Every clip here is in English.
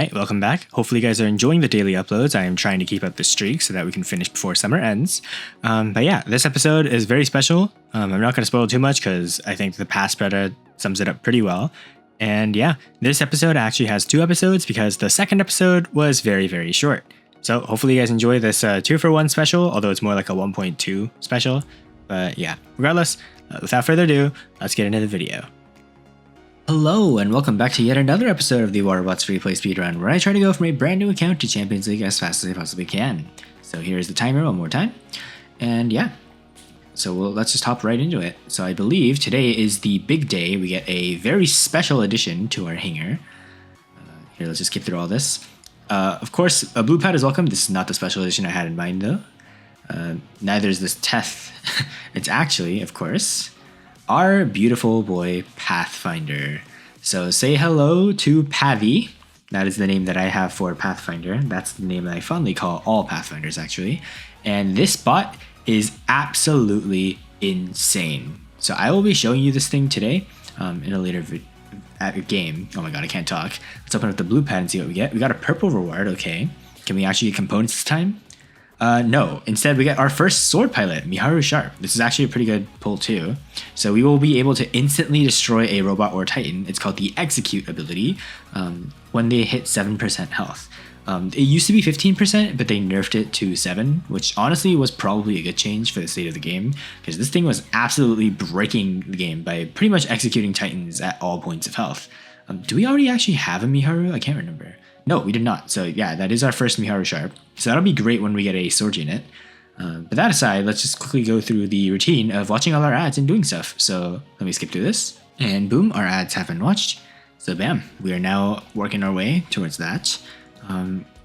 Alright, welcome back. Hopefully you guys are enjoying the daily uploads. I am trying to keep up the streak so that we can finish before summer ends. But yeah, this episode is very special. I'm not going to spoil too much because I think the past spreader sums it up pretty well. And yeah, this episode actually has 2 episodes because the second episode was very, very short. So hopefully you guys enjoy this 2-for-1 special, although it's more like a 1.2 special. But yeah, regardless, without further ado, let's get into the video. Hello and welcome back to yet another episode of the War Robots Free Play Speedrun, where I try to go from a brand new account to Champions League as fast as I possibly can. So here's the timer one more time. And yeah, so let's just hop right into it. So I believe today is the big day. We get a very special addition to our hangar. Here, let's just skip through all this. Of course, a blue pad is welcome. This is not the special edition I had in mind though. Neither is this Teth. It's actually, of course, our beautiful boy Pathfinder. So say hello to Pathy. That is the name that I have for Pathfinder. That's the name that I fondly call all Pathfinders actually. And this bot is absolutely insane. So I will be showing you this thing today in a later game. Oh my god, I can't talk. Let's open up the blue pad and see what we get. We got a purple reward, okay. Can we actually get components this time? No, instead we get our first sword pilot, Miharu Sharp. This is actually a pretty good pull too. So we will be able to instantly destroy a robot or titan. It's called the execute ability when they hit 7% health. It used to be 15%, but they nerfed it to 7, which honestly was probably a good change for the state of the game, because this thing was absolutely breaking the game by pretty much executing titans at all points of health. Do we already actually have a Miharu? I can't remember. No, we did not. So yeah, that is our first Miharu Sharp. So that'll be great when we get a sword unit. But that aside, let's just quickly go through the routine of watching all our ads and doing stuff. So let me skip through this. And boom, our ads have been watched. So bam, we are now working our way towards that.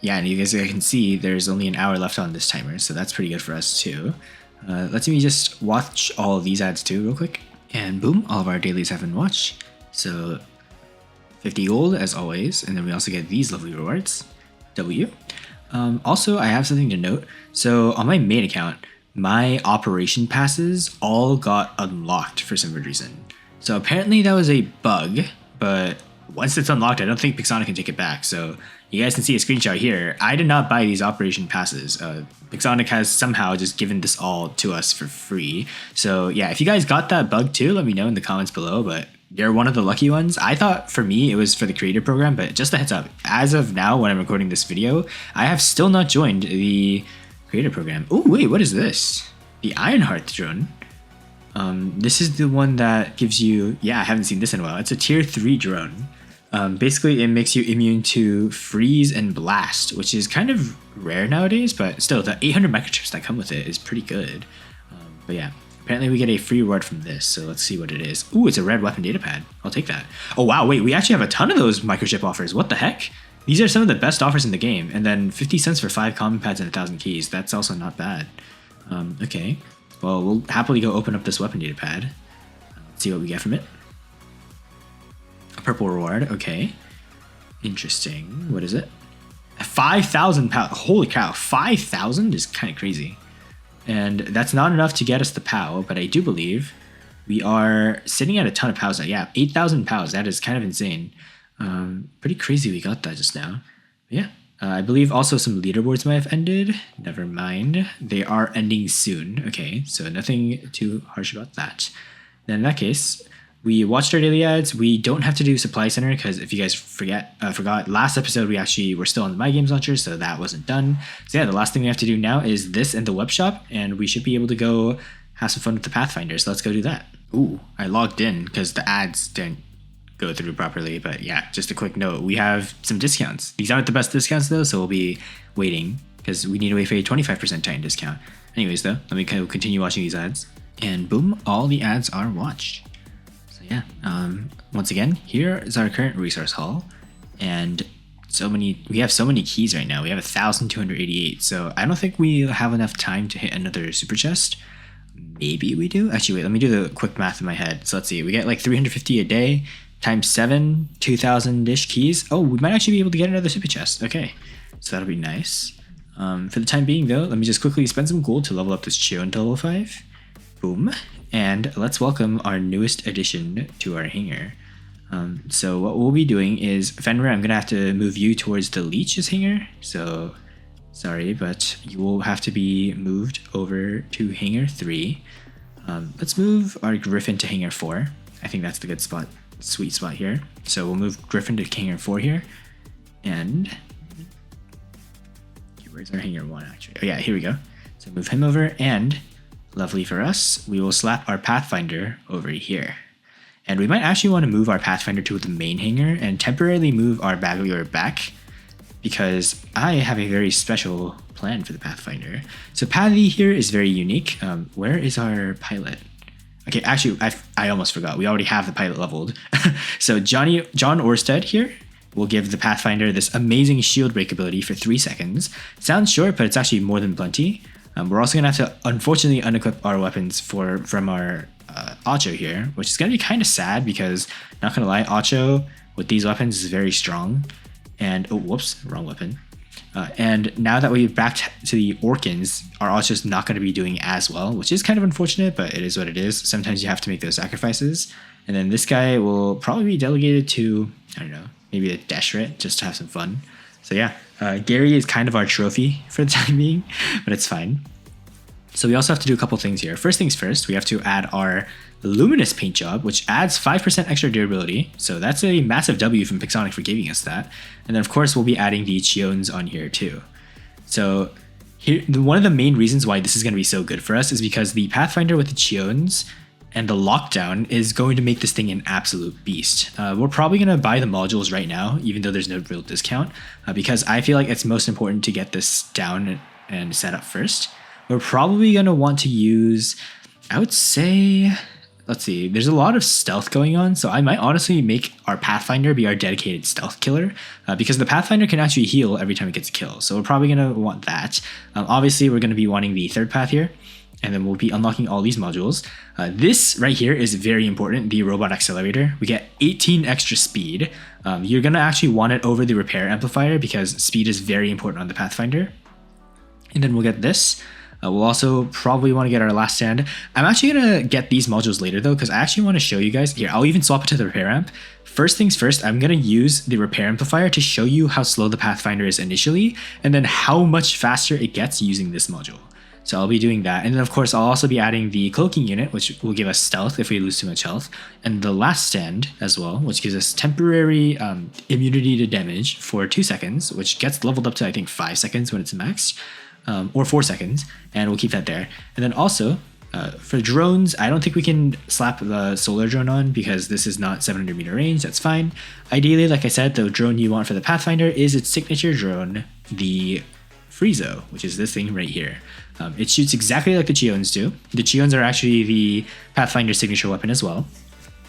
Yeah, and you guys can see there's only an hour left on this timer. So that's pretty good for us too. Let me just watch all of these ads too real quick. And boom, all of our dailies have been watched. So 50 gold as always, and then we also get these lovely rewards. W. Also, I have something to note. So on my main account, my operation passes all got unlocked for some weird reason. So apparently that was a bug, but once it's unlocked, I don't think Pixonic can take it back. So you guys can see a screenshot here. I did not buy these operation passes. Pixonic has somehow just given this all to us for free. So yeah, if you guys got that bug too, let me know in the comments below, but you're one of the lucky ones. I thought for me it was for the creator program, but just a heads up, as of now when I'm recording this video, I have still not joined the creator program. Oh wait, what is this? The Ironheart drone. This is the one that gives you, yeah, I haven't seen this in a while. It's a tier 3 drone. Basically it makes you immune to freeze and blast, which is kind of rare nowadays, but still the 800 microchips that come with it is pretty good. But yeah. Apparently we get a free reward from this, so let's see what it is. Ooh, it's a red weapon data pad. I'll take that. Oh wow, wait, we actually have a ton of those microchip offers. What the heck? These are some of the best offers in the game. And then 50 cents for 5 common pads and 1,000 keys. That's also not bad. Okay, well, we'll happily go open up this weapon data pad. Let's see what we get from it. A purple reward, okay. Interesting, what is it? 5,000 pounds, holy cow, 5,000 is kind of crazy. And that's not enough to get us the POW, but I do believe we are sitting at a ton of POWs now. Yeah, 8,000 POWs. That is kind of insane. Pretty crazy we got that just now. But yeah, I believe also some leaderboards might have ended. Never mind. They are ending soon. Okay, so nothing too harsh about that. Then in that case, we watched our daily ads. We don't have to do Supply Center because if you guys forgot, last episode we actually were still on the My Games launcher, so that wasn't done. So yeah, the last thing we have to do now is this and the web shop, and we should be able to go have some fun with the Pathfinder. So let's go do that. Ooh, I logged in because the ads didn't go through properly, but yeah, just a quick note. We have some discounts. These aren't the best discounts though, so we'll be waiting because we need to wait for a 25% Titan discount. Anyways though, let me continue watching these ads. And boom, all the ads are watched. Yeah, once again, here is our current resource haul, and we have so many keys right now. We have 1,288, so I don't think we have enough time to hit another super chest. Maybe we do. Actually, wait, let me do the quick math in my head. So let's see, we get like 350 a day times 7, 2,000-ish keys. Oh, we might actually be able to get another super chest. Okay, so that'll be nice. For the time being though, let me just quickly spend some gold to level up this Chio into level 5. Boom. And let's welcome our newest addition to our hangar. So what we'll be doing is, Fenrir, I'm going to have to move you towards the Leech's hangar. So sorry, but you will have to be moved over to hangar 3. Let's move our Griffin to hangar 4. I think that's the good spot, sweet spot here. So we'll move Griffin to hangar 4 here. And where's our hangar 1 actually? Oh yeah, here we go. So move him over, and lovely for us, we will slap our Pathfinder over here. And we might actually want to move our Pathfinder to the main hangar and temporarily move our Baglioer back, because I have a very special plan for the Pathfinder. So Pathy here is very unique. Where is our pilot? Okay, actually, I almost forgot. We already have the pilot leveled. So John Orsted here will give the Pathfinder this amazing shield break ability for 3 seconds. Sounds short, but it's actually more than plenty. We're also going to have to, unfortunately, unequip our weapons from our Acho here, which is going to be kind of sad because, not going to lie, Acho with these weapons is very strong. And, oh, whoops, wrong weapon. And now that we're back to the Orkans, our Acho is not going to be doing as well, which is kind of unfortunate, but it is what it is. Sometimes you have to make those sacrifices. And then this guy will probably be delegated to, I don't know, maybe a Deshret, just to have some fun. So yeah, Gary is kind of our trophy for the time being, but it's fine. So we also have to do a couple things here. First things first, we have to add our Luminous Paint Job, which adds 5% extra durability. So that's a massive W from Pixonic for giving us that. And then of course, we'll be adding the Chiones on here too. So here, one of the main reasons why this is going to be so good for us is because the Pathfinder with the Chiones and the lockdown is going to make this thing an absolute beast. We're probably going to buy the modules right now, even though there's no real discount, because I feel like it's most important to get this down and set up first. We're probably going to want to use, I would say, let's see, there's a lot of stealth going on, so I might honestly make our Pathfinder be our dedicated stealth killer, because the Pathfinder can actually heal every time it gets a kill, so we're probably going to want that. Obviously, we're going to be wanting the third path here, and then we'll be unlocking all these modules. This right here is very important, the Robot Accelerator. We get 18 extra speed. You're going to actually want it over the Repair Amplifier because speed is very important on the Pathfinder. And then we'll get this. We'll also probably want to get our Last Stand. I'm actually going to get these modules later though, because I actually want to show you guys. Here, I'll even swap it to the Repair Amp. First things first, I'm going to use the Repair Amplifier to show you how slow the Pathfinder is initially, and then how much faster it gets using this module. So I'll be doing that. And then of course, I'll also be adding the Cloaking Unit, which will give us stealth if we lose too much health, and the Last Stand as well, which gives us temporary immunity to damage for 2 seconds, which gets leveled up to I think 5 seconds when it's maxed. Or 4 seconds, and we'll keep that there. And then also, for drones, I don't think we can slap the solar drone on because this is not 700 meter range, that's fine. Ideally, like I said, the drone you want for the Pathfinder is its signature drone, the Friezo, which is this thing right here. It shoots exactly like the Chiones do. The Chiones are actually the Pathfinder's signature weapon as well.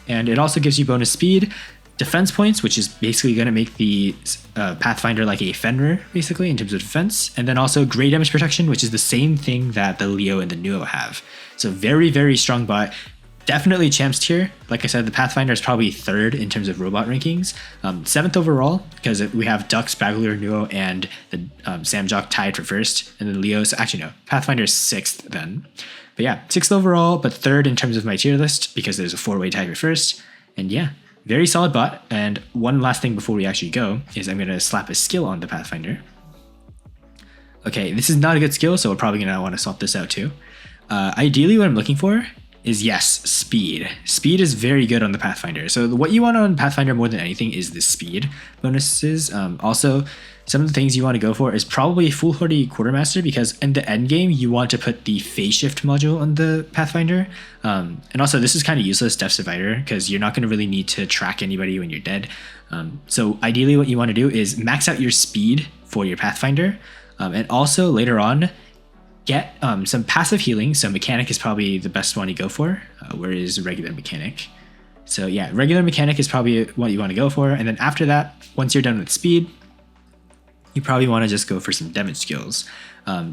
And it also gives you bonus speed, defense points, which is basically going to make the Pathfinder like a Fenrir, basically, in terms of defense. And then also great damage protection, which is the same thing that the Leo and the Nuo have. So very, very strong bot. Definitely champs tier. Like I said, the Pathfinder is probably 3rd in terms of robot rankings. 7th overall, because we have Dux, Baglioer, Nuo, and the Samjock tied for 1st. And then Leo's, actually no, Pathfinder is 6th then. But yeah, 6th overall, but 3rd in terms of my tier list, because there's a 4-way tie for 1st. And yeah, very solid bot. And one last thing before we actually go is I'm going to slap a skill on the Pathfinder. Okay, this is not a good skill, so we're probably going to want to swap this out too. Ideally, what I'm looking for is, yes, speed. Speed is very good on the Pathfinder. So what you want on Pathfinder more than anything is the speed bonuses. Also, some of the things you want to go for is probably Foolhardy Quartermaster, because in the end game, you want to put the phase shift module on the Pathfinder. And also, this is kind of useless Death Survivor, because you're not going to really need to track anybody when you're dead. So ideally, what you want to do is max out your speed for your Pathfinder. And also, later on, get some passive healing. So Mechanic is probably the best one to go for, whereas regular Mechanic. So yeah, regular Mechanic is probably what you want to go for. And then after that, once you're done with speed, you probably want to just go for some damage skills.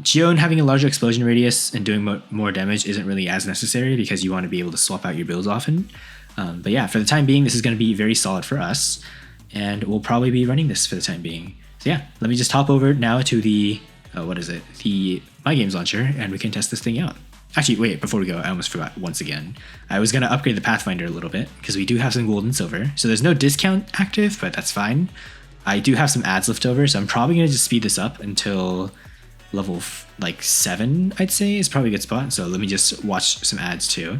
Chion having a larger explosion radius and doing more damage isn't really as necessary because you want to be able to swap out your builds often. But yeah, for the time being, this is going to be very solid for us. And we'll probably be running this for the time being. So yeah, let me just hop over now to the, the My Games launcher, and we can test this thing out. Actually, wait, before we go, I almost forgot once again. I was going to upgrade the Pathfinder a little bit because we do have some gold and silver. So there's no discount active, but that's fine. I do have some ads left over, so I'm probably going to just speed this up until level 7, I'd say, is probably a good spot. So let me just watch some ads too.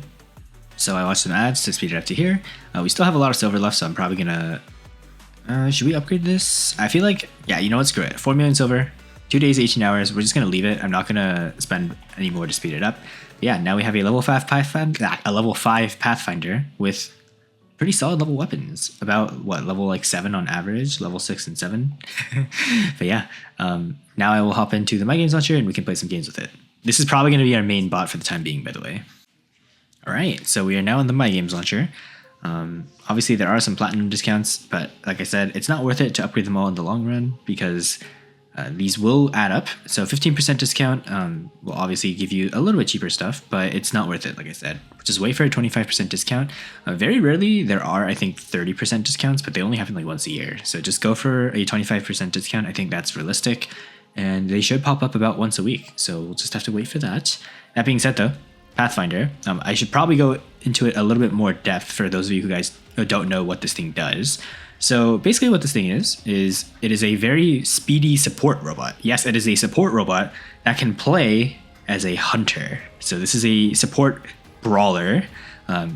So I watched some ads to speed it up to here. We still have a lot of silver left, so I'm probably going to... should we upgrade this? I feel like, yeah, you know what, screw it. 4 million silver, 2 days, 18 hours. We're just going to leave it. I'm not going to spend any more to speed it up. Yeah, now we have a level 5 Pathfinder with pretty solid level weapons. About what, level 7 on average, level 6 and 7. But yeah, now I will hop into the My Games launcher and we can play some games with it. This is probably going to be our main bot for the time being, by the way. All right, so we are now in the My Games launcher. Obviously there are some platinum discounts, but like I said, it's not worth it to upgrade them all in the long run because these will add up. So 15% discount will obviously give you a little bit cheaper stuff, but it's not worth it, like I said. Just wait for a 25% discount. Very rarely there are, I think, 30% discounts, but they only happen once a year. So just go for a 25% discount. I think that's realistic. And they should pop up about once a week. So we'll just have to wait for that. That being said though, Pathfinder, I should probably go into it a little bit more depth for those of you who guys don't know what this thing does. So basically what this thing is it is a very speedy support robot. Yes, it is a support robot that can play as a hunter. So this is a support brawler.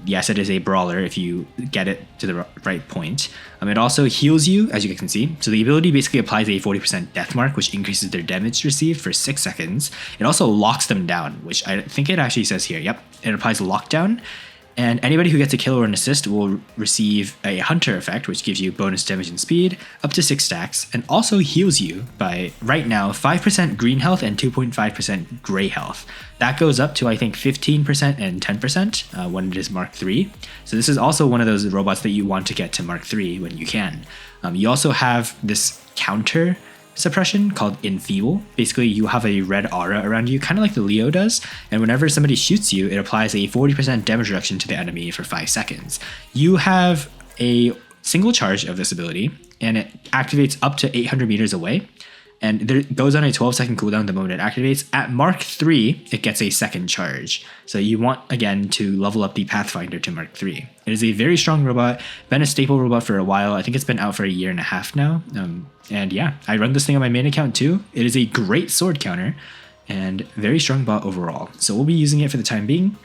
Yes, it is a brawler if you get it to the right point. It also heals you, as you can see. So the ability basically applies a 40% death mark, which increases their damage received for 6 seconds. It also locks them down, which I think it actually says here. Yep, it applies lockdown. And anybody who gets a kill or an assist will receive a hunter effect, which gives you bonus damage and speed, up to 6 stacks, and also heals you by, right now, 5% green health and 2.5% gray health. That goes up to, I think, 15% and 10% when it is Mark 3. So this is also one of those robots that you want to get to Mark 3 when you can. You also have this counter suppression called Enfeeble. Basically, you have a red aura around you, kind of like the Leo does, and whenever somebody shoots you, it applies a 40% damage reduction to the enemy for 5 seconds. You have a single charge of this ability, and it activates up to 800 meters away, and it goes on a 12-second cooldown the moment it activates. At Mark 3, it gets a second charge. So you want, again, to level up the Pathfinder to Mark 3. It is a very strong robot, been a staple robot for a while. I think it's been out for a year and a half now. And yeah, I run this thing on my main account too. It is a great sword counter and very strong bot overall. So we'll be using it for the time being.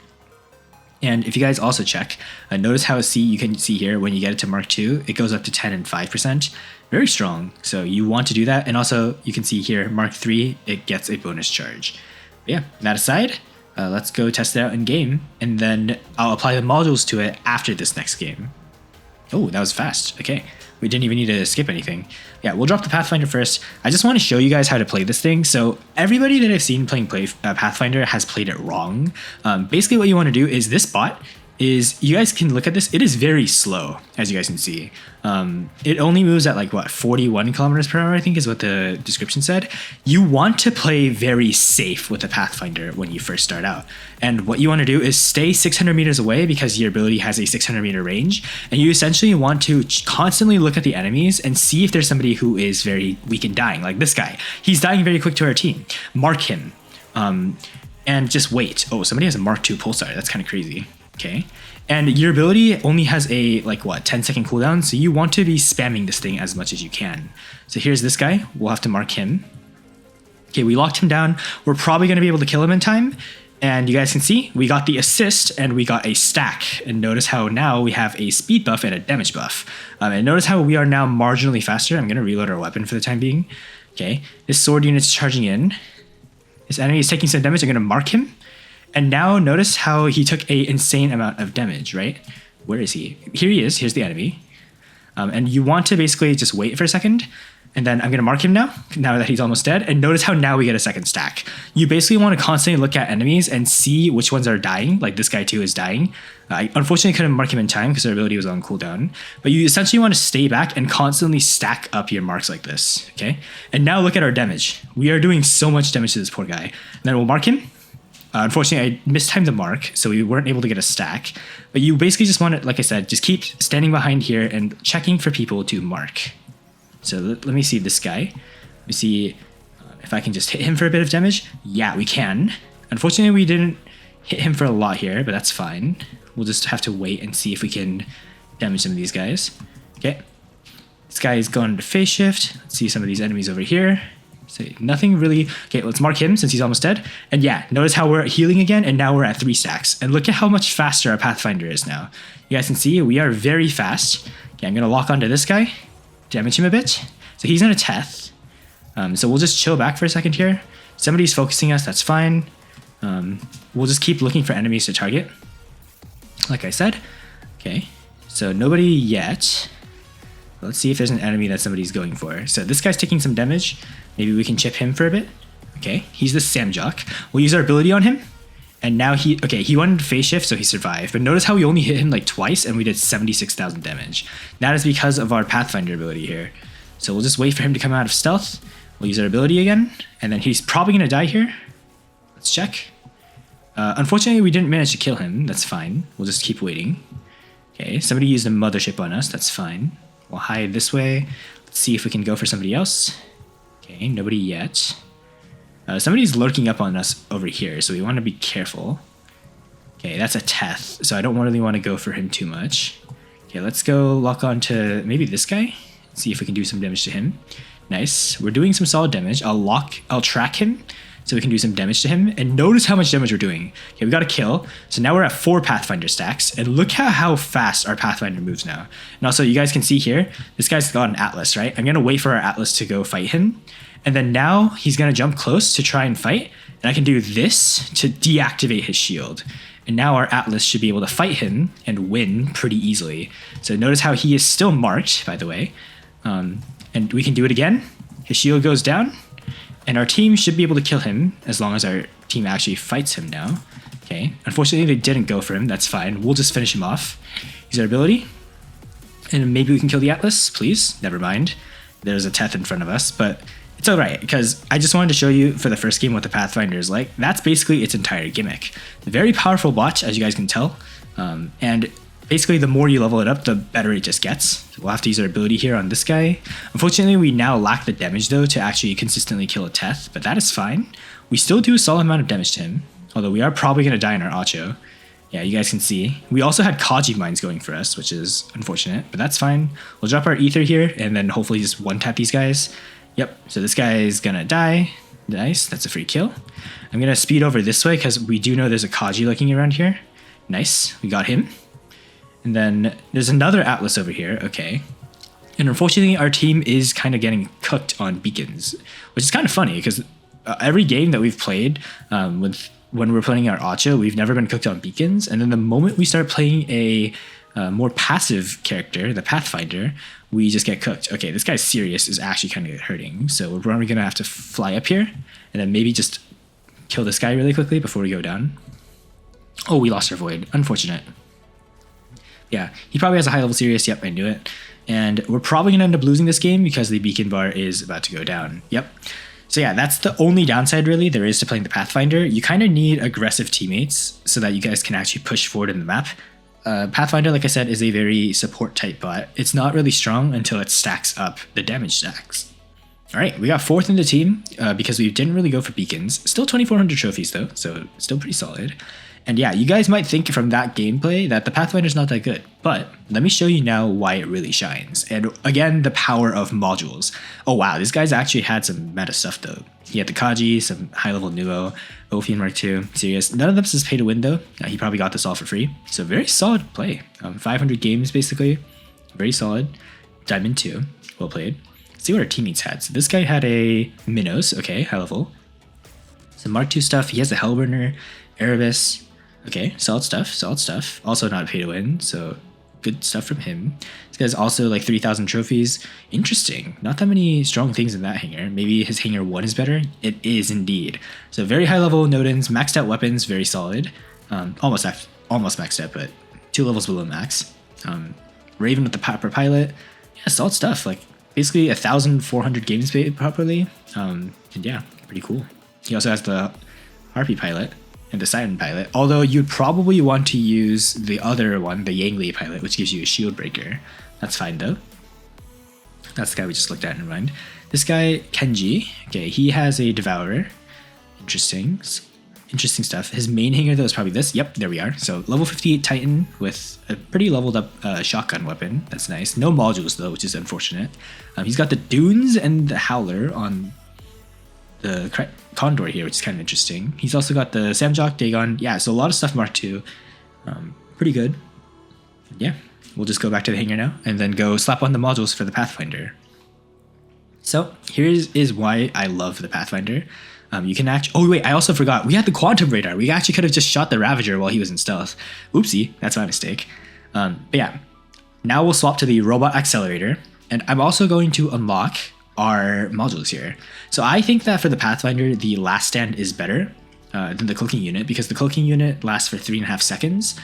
And if you guys also check, notice how you can see here when you get it to Mark 2, it goes up to 10 and 5%. Very strong. So you want to do that. And also you can see here, Mark 3, it gets a bonus charge. But yeah, that aside, let's go test it out in game. And then I'll apply the modules to it after this next game. Oh, that was fast. Okay. We didn't even need to skip anything. Yeah, we'll drop the Pathfinder first. I just want to show you guys how to play this thing. So everybody that I've seen playing Pathfinder has played it wrong. Basically what you want to do is this bot is, you guys can look at this, it is very slow, as you guys can see. It only moves at 41 kilometers per hour, I think is what the description said. You want to play very safe with the Pathfinder when you first start out. And what you want to do is stay 600 meters away because your ability has a 600 meter range. And you essentially want to constantly look at the enemies and see if there's somebody who is very weak and dying, like this guy. He's dying very quick to our team. Mark him. And just wait. Oh, somebody has a Mark II pulsar. That's kind of crazy. Okay. And your ability only has a 10-second cooldown, so you want to be spamming this thing as much as you can. So here's this guy. We'll have to mark him. Okay, we locked him down. We're probably going to be able to kill him in time. And you guys can see we got the assist and we got a stack. And notice how now we have a speed buff and a damage buff. And notice how we are now marginally faster. I'm going to reload our weapon for the time being. Okay, this sword unit's charging in. This enemy is taking some damage. I'm going to mark him. And now notice how he took an insane amount of damage, right? Where is he? Here he is. Here's the enemy. And you want to basically just wait for a second. And then I'm going to mark him now that he's almost dead. And notice how now we get a second stack. You basically want to constantly look at enemies and see which ones are dying. Like this guy too is dying. I unfortunately couldn't mark him in time because their ability was on cooldown. But you essentially want to stay back and constantly stack up your marks like this, okay? And now look at our damage. We are doing so much damage to this poor guy. And then we'll mark him. Unfortunately, I mistimed the mark, so we weren't able to get a stack. But you basically just want to, like I said, just keep standing behind here and checking for people to mark. So let me see this guy. Let me see if I can just hit him for a bit of damage. Yeah, we can. Unfortunately, we didn't hit him for a lot here, but that's fine. We'll just have to wait and see if we can damage some of these guys. Okay. This guy is going into phase shift. Let's see some of these enemies over here. So nothing really. Okay, let's mark him since he's almost dead. And yeah, notice how we're healing again, and now we're at 3 stacks. And look at how much faster our Pathfinder is now. You guys can see we are very fast. Okay, I'm going to lock onto this guy, damage him a bit. So he's going to Teth. So we'll just chill back for a second here. Somebody's focusing us, that's fine. We'll just keep looking for enemies to target. Like I said. Okay, so nobody yet. Let's see if there's an enemy that somebody's going for. So this guy's taking some damage. Maybe we can chip him for a bit. Okay, he's the Samjock. We'll use our ability on him. And now he wanted to phase shift, so he survived. But notice how we only hit him like twice and we did 76,000 damage. That is because of our Pathfinder ability here. So we'll just wait for him to come out of stealth. We'll use our ability again. And then he's probably going to die here. Let's check. Unfortunately, we didn't manage to kill him. That's fine. We'll just keep waiting. Okay, somebody used a mothership on us. That's fine. We'll hide this way. Let's see if we can go for somebody else. Okay, nobody yet. Somebody's lurking up on us over here, so we want to be careful. Okay, that's a Teth, so I don't really want to go for him too much. Okay, let's go lock on to maybe this guy. See if we can do some damage to him. Nice. We're doing some solid damage. I'll track him so we can do some damage to him. And notice how much damage we're doing. Okay, we got a kill. So now we're at 4 Pathfinder stacks. And look at how fast our Pathfinder moves now. And also, you guys can see here, this guy's got an Atlas, right? I'm going to wait for our Atlas to go fight him. And then now he's going to jump close to try and fight. And I can do this to deactivate his shield. And now our Atlas should be able to fight him and win pretty easily. So notice how he is still marked, by the way. And we can do it again. His shield goes down. And our team should be able to kill him as long as our team actually fights him now. Okay. Unfortunately, they didn't go for him. That's fine. We'll just finish him off. Use our ability. And maybe we can kill the Atlas, please. Never mind. There's a Teth in front of us, but it's all right because I just wanted to show you for the first game what the Pathfinder is like. That's basically its entire gimmick. Very powerful bot, as you guys can tell. And basically, the more you level it up, the better it just gets. So we'll have to use our ability here on this guy. Unfortunately, we now lack the damage, though, to actually consistently kill a Teth, but that is fine. We still do a solid amount of damage to him, although we are probably going to die in our Acho. Yeah, you guys can see. We also had Kaji mines going for us, which is unfortunate, but that's fine. We'll drop our Ether here, and then hopefully just one-tap these guys. Yep, so this guy is going to die. Nice, that's a free kill. I'm going to speed over this way, because we do know there's a Kaji lurking around here. Nice, we got him. And then there's another Atlas over here, okay. And unfortunately, our team is kind of getting cooked on beacons, which is kind of funny because every game that we've played when we're playing our Acho, we've never been cooked on beacons. And then the moment we start playing a more passive character, the Pathfinder, we just get cooked. Okay, this guy's Sirius is actually kind of hurting. So we're probably going to have to fly up here and then maybe just kill this guy really quickly before we go down. Oh, we lost our Void. Unfortunate. Yeah, he probably has a high level Sirius. Yep, I knew it. And we're probably going to end up losing this game because the beacon bar is about to go down. Yep. So yeah, that's the only downside really there is to playing the Pathfinder. You kind of need aggressive teammates so that you guys can actually push forward in the map. Pathfinder, like I said, is a very support type bot. It's not really strong until it stacks up the damage stacks. All right, we got 4th in the team because we didn't really go for beacons. Still 2,400 trophies though, so still pretty solid. And yeah, you guys might think from that gameplay that the Pathfinder's not that good, but let me show you now why it really shines. And again, the power of modules. Oh wow, this guy's actually had some meta stuff though. He had the Kaji, some high-level Nuo, Ophian Mark II, Sirius. None of this is pay to win though. He probably got this all for free. So very solid play. 500 games basically. Very solid. Diamond 2. Well played. Let's see what our teammates had. So this guy had a Minos. Okay, high level. Some Mark II stuff. He has a Hellburner, Erebus. Okay, solid stuff, solid stuff. Also not pay to win, so good stuff from him. This guy's also like 3,000 trophies. Interesting. Not that many strong things in that hanger. Maybe his hanger 1 is better. It is indeed. So very high level Nodens, maxed out weapons, very solid. Almost maxed out, but 2 levels below max. Raven with the Popper Pilot. Yeah, solid stuff. Like basically 1,400 games played properly. And yeah, pretty cool. He also has the Harpy Pilot and the Siren Pilot, although you'd probably want to use the other one, the Yangli Pilot, which gives you a shield breaker. That's fine though. That's the guy we just looked at, never mind. This guy, Kenji, okay, he has a Devourer. Interesting. interesting stuff. His main hanger though is probably this. Yep, there we are. So level 58 Titan with a pretty leveled up shotgun weapon. That's nice. No modules though, which is unfortunate. He's got the Dunes and the Howler on the Condor here, which is kind of interesting. He's also got the Samjock, Dagon. Yeah, so a lot of stuff Mark II. Pretty good. Yeah, we'll just go back to the hangar now and then go slap on the modules for the Pathfinder. So here is why I love the Pathfinder. You can actually... Oh, wait, I also forgot. We had the Quantum Radar. We actually could have just shot the Ravager while he was in stealth. Oopsie, that's my mistake. But yeah, now we'll swap to the Robot Accelerator. And I'm also going to unlock our modules here. So I think that for the Pathfinder, the Last Stand is better than the Cloaking Unit, because the Cloaking Unit lasts for 3.5 seconds.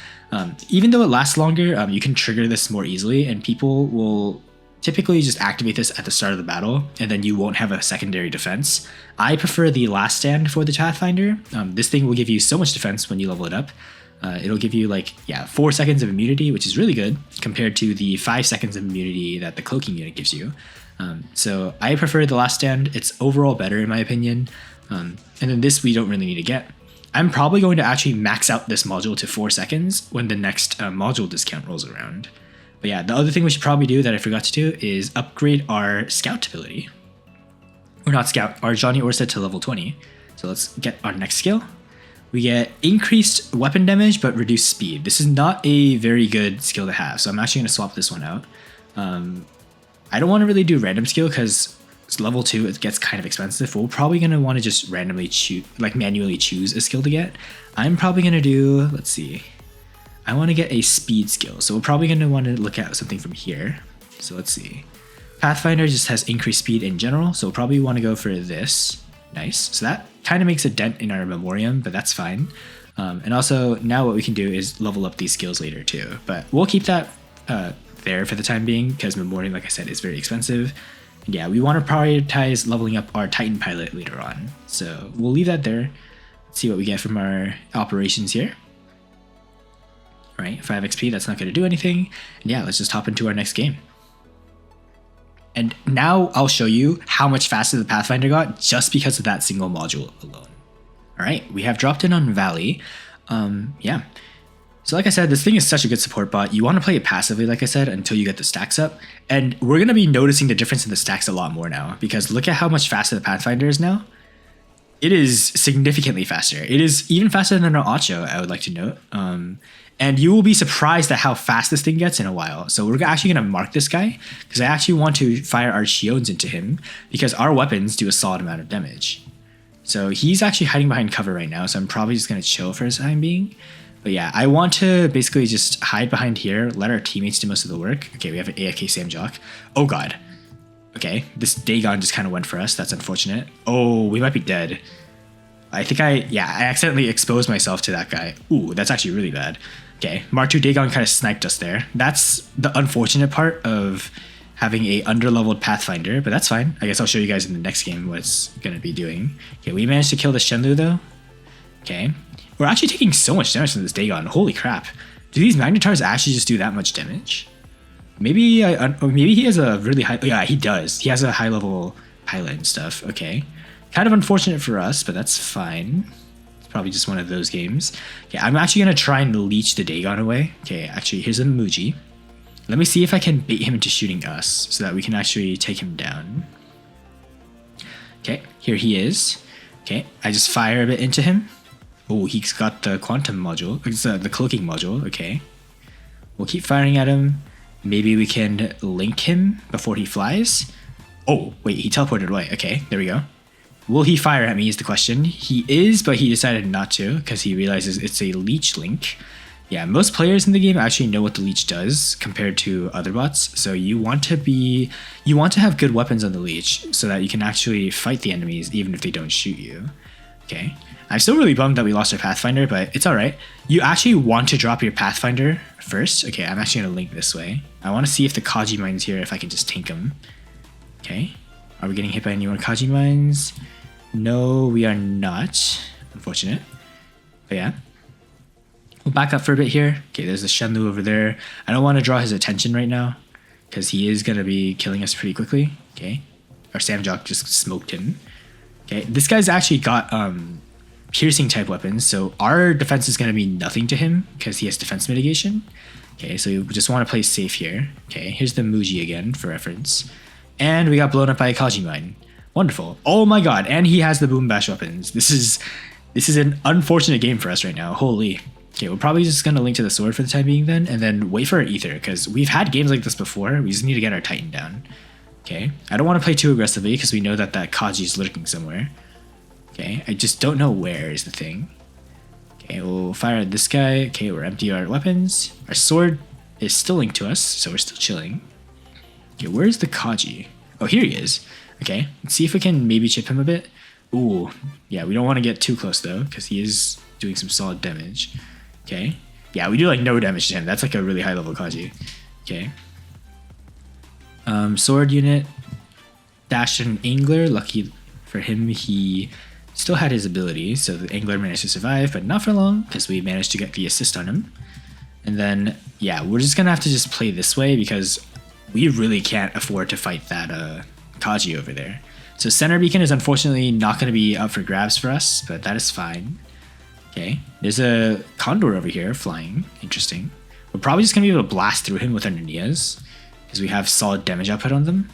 Even though it lasts longer, you can trigger this more easily, and people will typically just activate this at the start of the battle, and then you won't have a secondary defense. I prefer the Last Stand for the Pathfinder. This thing will give you so much defense when you level it up. It'll give you 4 seconds of immunity, which is really good compared to the 5 seconds of immunity that the Cloaking Unit gives you. So I prefer the Last Stand. It's overall better in my opinion. And then this we don't really need to get. I'm probably going to actually max out this module to 4 seconds when the next module discount rolls around. But yeah, the other thing we should probably do that I forgot to do is upgrade our Scout ability. Or not Scout, our Johnny Orsa to level 20. So let's get our next skill. We get increased weapon damage but reduced speed. This is not a very good skill to have, so I'm actually going to swap this one out. I don't want to really do random skill because it's level 2, it gets kind of expensive. We're probably going to want to just randomly choose, manually choose a skill to get. I'm probably going to do, let's see. I want to get a speed skill, so we're probably going to want to look at something from here. So let's see. Pathfinder just has increased speed in general, so we'll probably want to go for this. Nice. So that kind of makes a dent in our Memoriam, but that's fine. And also, now what we can do is level up these skills later too. But we'll keep that there for the time being, because Memoriam, like I said, is very expensive. And yeah, we want to prioritize leveling up our Titan pilot later on. So we'll leave that there. Let's see what we get from our operations here. Right, 5 XP, that's not going to do anything. And yeah, let's just hop into our next game. And now I'll show you how much faster the Pathfinder got just because of that single module alone. All right, we have dropped in on Valley. Yeah. So like I said, this thing is such a good support bot. You want to play it passively, like I said, until you get the stacks up. And we're going to be noticing the difference in the stacks a lot more now, because look at how much faster the Pathfinder is now. It is significantly faster. It is even faster than our Acho, I would like to note. And you will be surprised at how fast this thing gets in a while. So we're actually going to mark this guy, because I actually want to fire our Shiones into him, because our weapons do a solid amount of damage. So he's actually hiding behind cover right now, so I'm probably just going to chill for the time being. But yeah, I want to basically just hide behind here, let our teammates do most of the work. Okay, we have an AFK Samjock. Oh god. Okay, this Dagon just kind of went for us. That's unfortunate. Oh, we might be dead. I think I accidentally exposed myself to that guy. Ooh, that's actually really bad. Okay, Mark II Dagon kind of sniped us there. That's the unfortunate part of having a underleveled Pathfinder, but that's fine. I guess I'll show you guys in the next game what it's going to be doing. Okay, we managed to kill the Shenlu though. Okay, we're actually taking so much damage from this Dagon. Holy crap. Do these Magnetars actually just do that much damage? Maybe maybe he has a really high... Yeah, he does. He has a high level pilot and stuff. Okay. Kind of unfortunate for us, but that's fine. It's probably just one of those games. Okay, I'm actually going to try and leech the Dagon away. Okay, actually, here's a Muji. Let me see if I can bait him into shooting us so that we can actually take him down. Okay, here he is. Okay, I just fire a bit into him. Oh, he's got the quantum module. It's the cloaking module. Okay. We'll keep firing at him. Maybe we can link him before he flies. Oh, wait, he teleported away. Okay, there we go. Will he fire at me is the question. He is, but he decided not to because he realizes it's a leech link. Yeah, most players in the game actually know what the leech does compared to other bots. So you want to have good weapons on the leech so that you can actually fight the enemies even if they don't shoot you. Okay. I'm still really bummed that we lost our Pathfinder, but it's all right. You actually want to drop your Pathfinder first. Okay, I'm actually going to link this way. I want to see if the Kaji mine's here, if I can just tank them. Okay. Are we getting hit by any more Kaji mines? No, we are not. Unfortunate. But yeah. We'll back up for a bit here. Okay, there's the Shenlu over there. I don't want to draw his attention right now because he is going to be killing us pretty quickly. Okay. Our Samjock just smoked him. Okay, this guy's actually got piercing type weapons, so our defense is going to be nothing to him because he has defense mitigation. Okay, so you just want to play safe here. Okay, here's the Muji again for reference. And we got blown up by a Kaji mine. Wonderful. Oh my god, and he has the boom bash weapons. This is an unfortunate game for us right now. Holy. Okay, we're probably just going to link to the sword for the time being then, and then wait for our ether, because we've had games like this before. We just need to get our Titan down. Okay, I don't want to play too aggressively because we know that Kaji is lurking somewhere. Okay, I just don't know where is the thing. Okay, we'll fire at this guy. Okay, we're empty our weapons. Our sword is still linked to us, so we're still chilling. Okay, where's the Kaji? Oh, here he is. Okay, let's see if we can maybe chip him a bit. Ooh, yeah, we don't want to get too close though, because he is doing some solid damage. Okay, yeah, we do like no damage to him. That's like a really high level Kaji. Okay. Sword unit dashed an angler. Lucky for him, he still had his ability, so the angler managed to survive, but not for long because we managed to get the assist on him. And then, yeah, we're just gonna have to just play this way because we really can't afford to fight that Kaji over there. So center beacon is unfortunately not going to be up for grabs for us, but that is fine. Okay, there's a condor over here flying. Interesting. We're probably just going to be able to blast through him with our Nanias because we have solid damage output on them.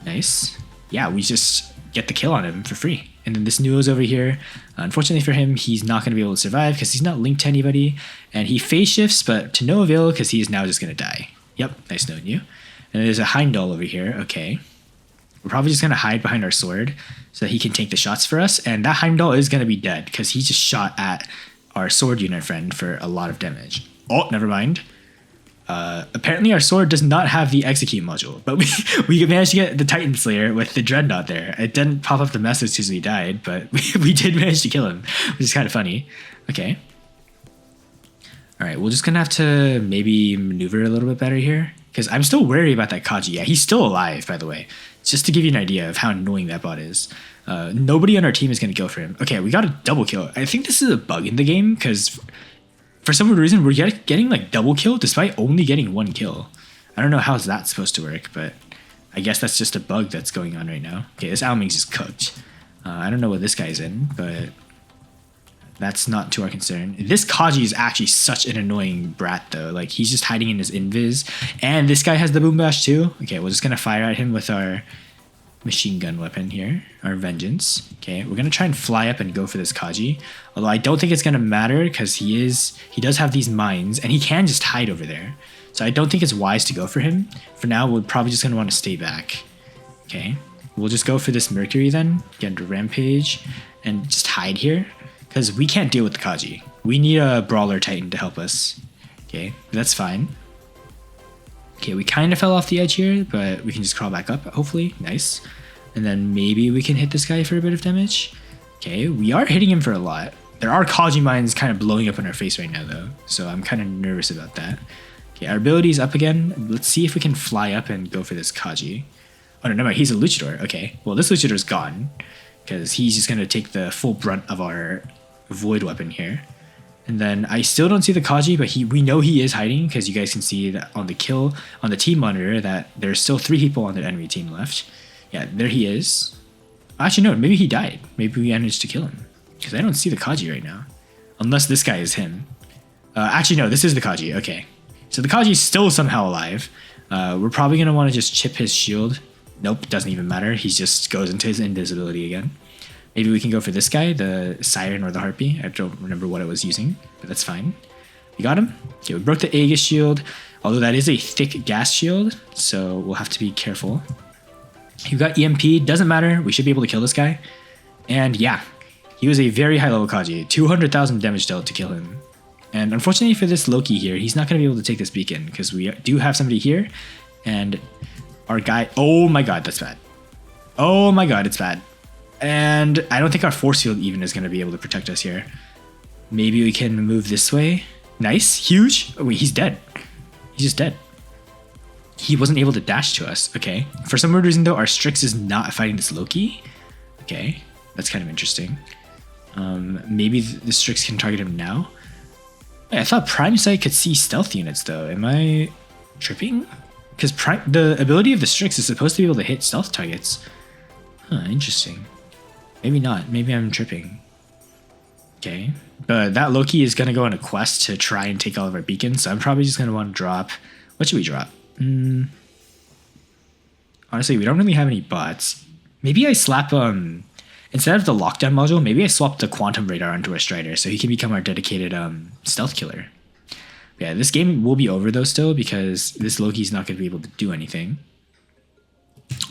Nice. Yeah, we just get the kill on him for free. And then this Nuo's over here. Unfortunately for him, he's not going to be able to survive because he's not linked to anybody. And he phase shifts, but to no avail because he is now just going to die. Yep, nice knowing you. And there's a Heimdall over here. Okay. We're probably just going to hide behind our sword so that he can take the shots for us. And that Heimdall is going to be dead because he just shot at our sword unit friend for a lot of damage. Oh, never mind. Apparently our sword does not have the execute module, but we managed to get the Titan Slayer with the Dreadnought there. It didn't pop up the message as we died, but we did manage to kill him, which is kind of funny. Okay. All right, we're just going to have to maybe maneuver a little bit better here because I'm still wary about that Kaji. Yeah, he's still alive, by the way. Just to give you an idea of how annoying that bot is. Nobody on our team is going to go for him. Okay, we got a double kill. I think this is a bug in the game because for some reason we're getting like double kill despite only getting one kill. I don't know how that's supposed to work, but I guess that's just a bug that's going on right now. Okay, this Alming's just cooked. I don't know what this guy's in, but that's not to our concern. This Kaji is actually such an annoying brat though. Like he's just hiding in his invis. And this guy has the boom bash too. Okay, we're just gonna fire at him with our machine gun weapon here, our vengeance. Okay, we're gonna try and fly up and go for this Kaji. Although I don't think it's gonna matter because he does have these mines and he can just hide over there. So I don't think it's wise to go for him. For now, we're probably just gonna want to stay back. Okay, we'll just go for this Mercury then, get into Rampage, and just hide here. Because we can't deal with the Kaji. We need a Brawler Titan to help us. Okay, that's fine. Okay, we kind of fell off the edge here, but we can just crawl back up, hopefully. Nice. And then maybe we can hit this guy for a bit of damage. Okay, we are hitting him for a lot. There are Kaji mines kind of blowing up in our face right now, though. So I'm kind of nervous about that. Okay, our ability is up again. Let's see if we can fly up and go for this Kaji. Oh, no, never mind. He's a Luchador. Okay, well, this Luchador's gone. Because he's just going to take the full brunt of our void weapon here. And then I still don't see the Kaji, but we know he is hiding because you guys can see that on the kill on the team monitor that there's still 3 people on the enemy team left. Yeah, there he is. Actually, no, maybe he died. Maybe we managed to kill him because I don't see the Kaji right now. Unless this guy is him. Actually, no, this is the Kaji. Okay. So the Kaji is still somehow alive. We're probably going to want to just chip his shield. Nope, doesn't even matter. He just goes into his invisibility again. Maybe we can go for this guy, the Siren or the Harpy. I don't remember what I was using, but that's fine. We got him. Okay, we broke the Aegis shield, although that is a thick gas shield, so we'll have to be careful. You got EMP, doesn't matter. We should be able to kill this guy. And yeah, he was a very high level Kaji. 200,000 damage dealt to kill him. And unfortunately for this Loki here, he's not going to be able to take this beacon because we do have somebody here. And our guy, oh my god, that's bad. Oh my god, it's bad. And I don't think our force field even is going to be able to protect us here. Maybe we can move this way. Nice, huge. Oh wait, he's dead. He's just dead. He wasn't able to dash to us. Okay. For some weird reason though, our Strix is not fighting this Loki. Okay, that's kind of interesting. Maybe the Strix can target him now. Wait, I thought Prime Sight could see stealth units though. Am I tripping? Because the ability of the Strix is supposed to be able to hit stealth targets. Huh, interesting. Maybe not. Maybe I'm tripping. Okay. But that Loki is going to go on a quest to try and take all of our beacons. So I'm probably just going to want to drop. What should we drop? Honestly, we don't really have any bots. Maybe I slap instead of the lockdown module, maybe I swap the quantum radar onto our Strider so he can become our dedicated stealth killer. Yeah, this game will be over though still because this Loki's not going to be able to do anything.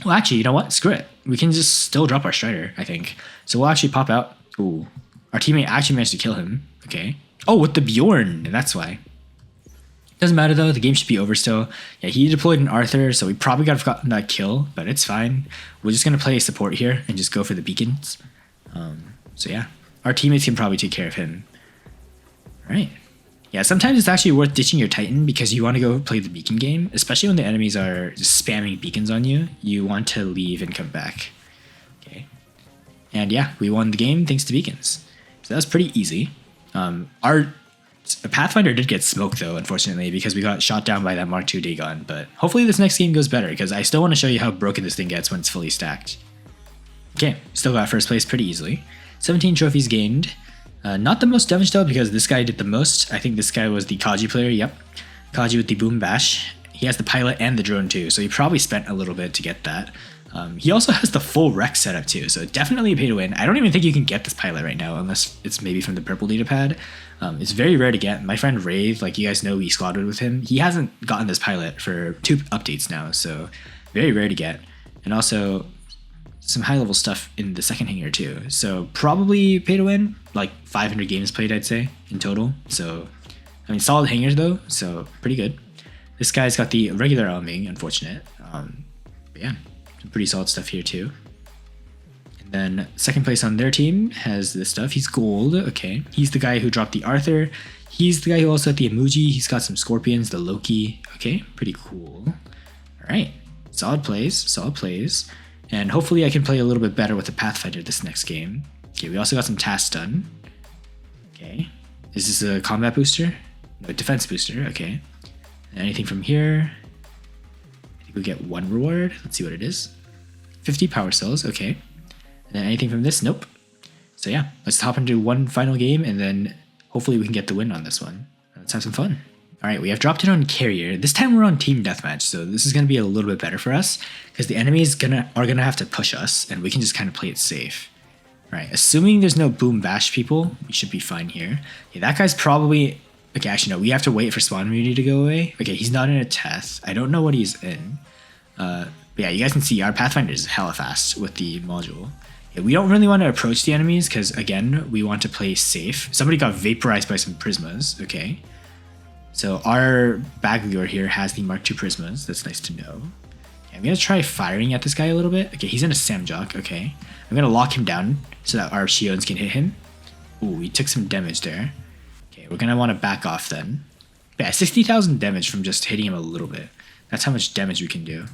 Well, actually, you know what? Screw it. We can just still drop our Strider, I think. So we'll actually pop out. Ooh, our teammate actually managed to kill him. Okay. Oh, with the Bjorn. That's why. Doesn't matter though. The game should be over still. Yeah, he deployed an Arthur, so we probably got to forgotten that kill, but it's fine. We're just going to play support here and just go for the beacons. So yeah, our teammates can probably take care of him. All right. Yeah, sometimes it's actually worth ditching your Titan because you want to go play the beacon game, especially when the enemies are just spamming beacons on you. You want to leave and come back. Okay. And yeah, we won the game thanks to beacons. So that was pretty easy. Our Pathfinder did get smoked though, unfortunately, because we got shot down by that Mark II Dagon. But hopefully this next game goes better because I still want to show you how broken this thing gets when it's fully stacked. Okay, still got first place pretty easily. 17 trophies gained. Not the most damage though because this guy did the most. I think this guy was the Kaji player, yep. Kaji with the Boom Bash. He has the pilot and the drone too, so he probably spent a little bit to get that. He also has the full Rex setup too, so definitely a pay to win. I don't even think you can get this pilot right now unless it's maybe from the purple data pad. It's very rare to get. My friend Rave, like you guys know, we squadded with him. He hasn't gotten this pilot for 2 updates now, so very rare to get. And also some high level stuff in the second hangar too. So probably pay to win, like 500 games played I'd say in total. So I mean solid hangars though, so pretty good. This guy's got the regular arming, unfortunate. But yeah, some pretty solid stuff here too. And then second place on their team has this stuff. He's gold, okay. He's the guy who dropped the Arthur. He's the guy who also had the emoji. He's got some scorpions, the Loki. Okay, pretty cool. All right, solid plays, solid plays. And hopefully I can play a little bit better with the Pathfinder this next game. Okay, we also got some tasks done. Okay, is this a combat booster? No, defense booster, okay. And anything from here? I think we get 1 reward. Let's see what it is. 50 power cells, okay. And then anything from this? Nope. So yeah, let's hop into one final game and then hopefully we can get the win on this one. Let's have some fun. All right, we have dropped it on carrier. This time we're on team deathmatch, so this is going to be a little bit better for us because the enemies are gonna have to push us, and we can just kind of play it safe. All right, assuming there's no boom bash people, we should be fine here. Okay, that guy's probably okay. Actually, no, we have to wait for spawn immunity to go away. Okay, he's not in a test. I don't know what he's in. But yeah, you guys can see our Pathfinder is hella fast with the module. Yeah, we don't really want to approach the enemies because again, we want to play safe. Somebody got vaporized by some prismas. Okay. So our bag viewer here has the Mark II Prismas. That's nice to know. Okay, I'm going to try firing at this guy a little bit. Okay, he's in a Samjock. Okay. I'm going to lock him down so that our Shions can hit him. Ooh, we took some damage there. Okay, we're going to want to back off then. But yeah, 60,000 damage from just hitting him a little bit. That's how much damage we can do.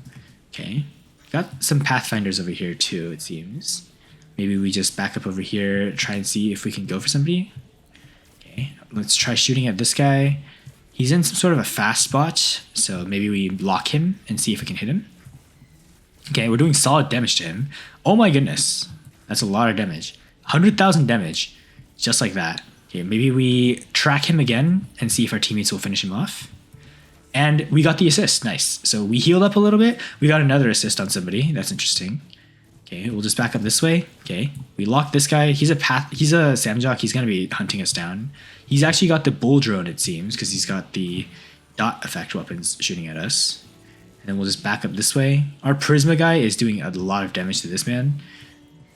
Okay. Got some Pathfinders over here too, it seems. Maybe we just back up over here, try and see if we can go for somebody. Okay, let's try shooting at this guy. He's in some sort of a fast spot, so maybe we lock him and see if we can hit him. Okay, we're doing solid damage to him. Oh my goodness, that's a lot of damage. 100,000 damage, just like that. Okay, maybe we track him again and see if our teammates will finish him off. And we got the assist, nice. So we healed up a little bit. We got another assist on somebody, that's interesting. Okay, we'll just back up this way. Okay, we lock this guy. He's a Samjock. He's gonna be hunting us down. He's actually got the bull drone, it seems, because he's got the dot effect weapons shooting at us. And then we'll just back up this way. Our Prisma guy is doing a lot of damage to this man.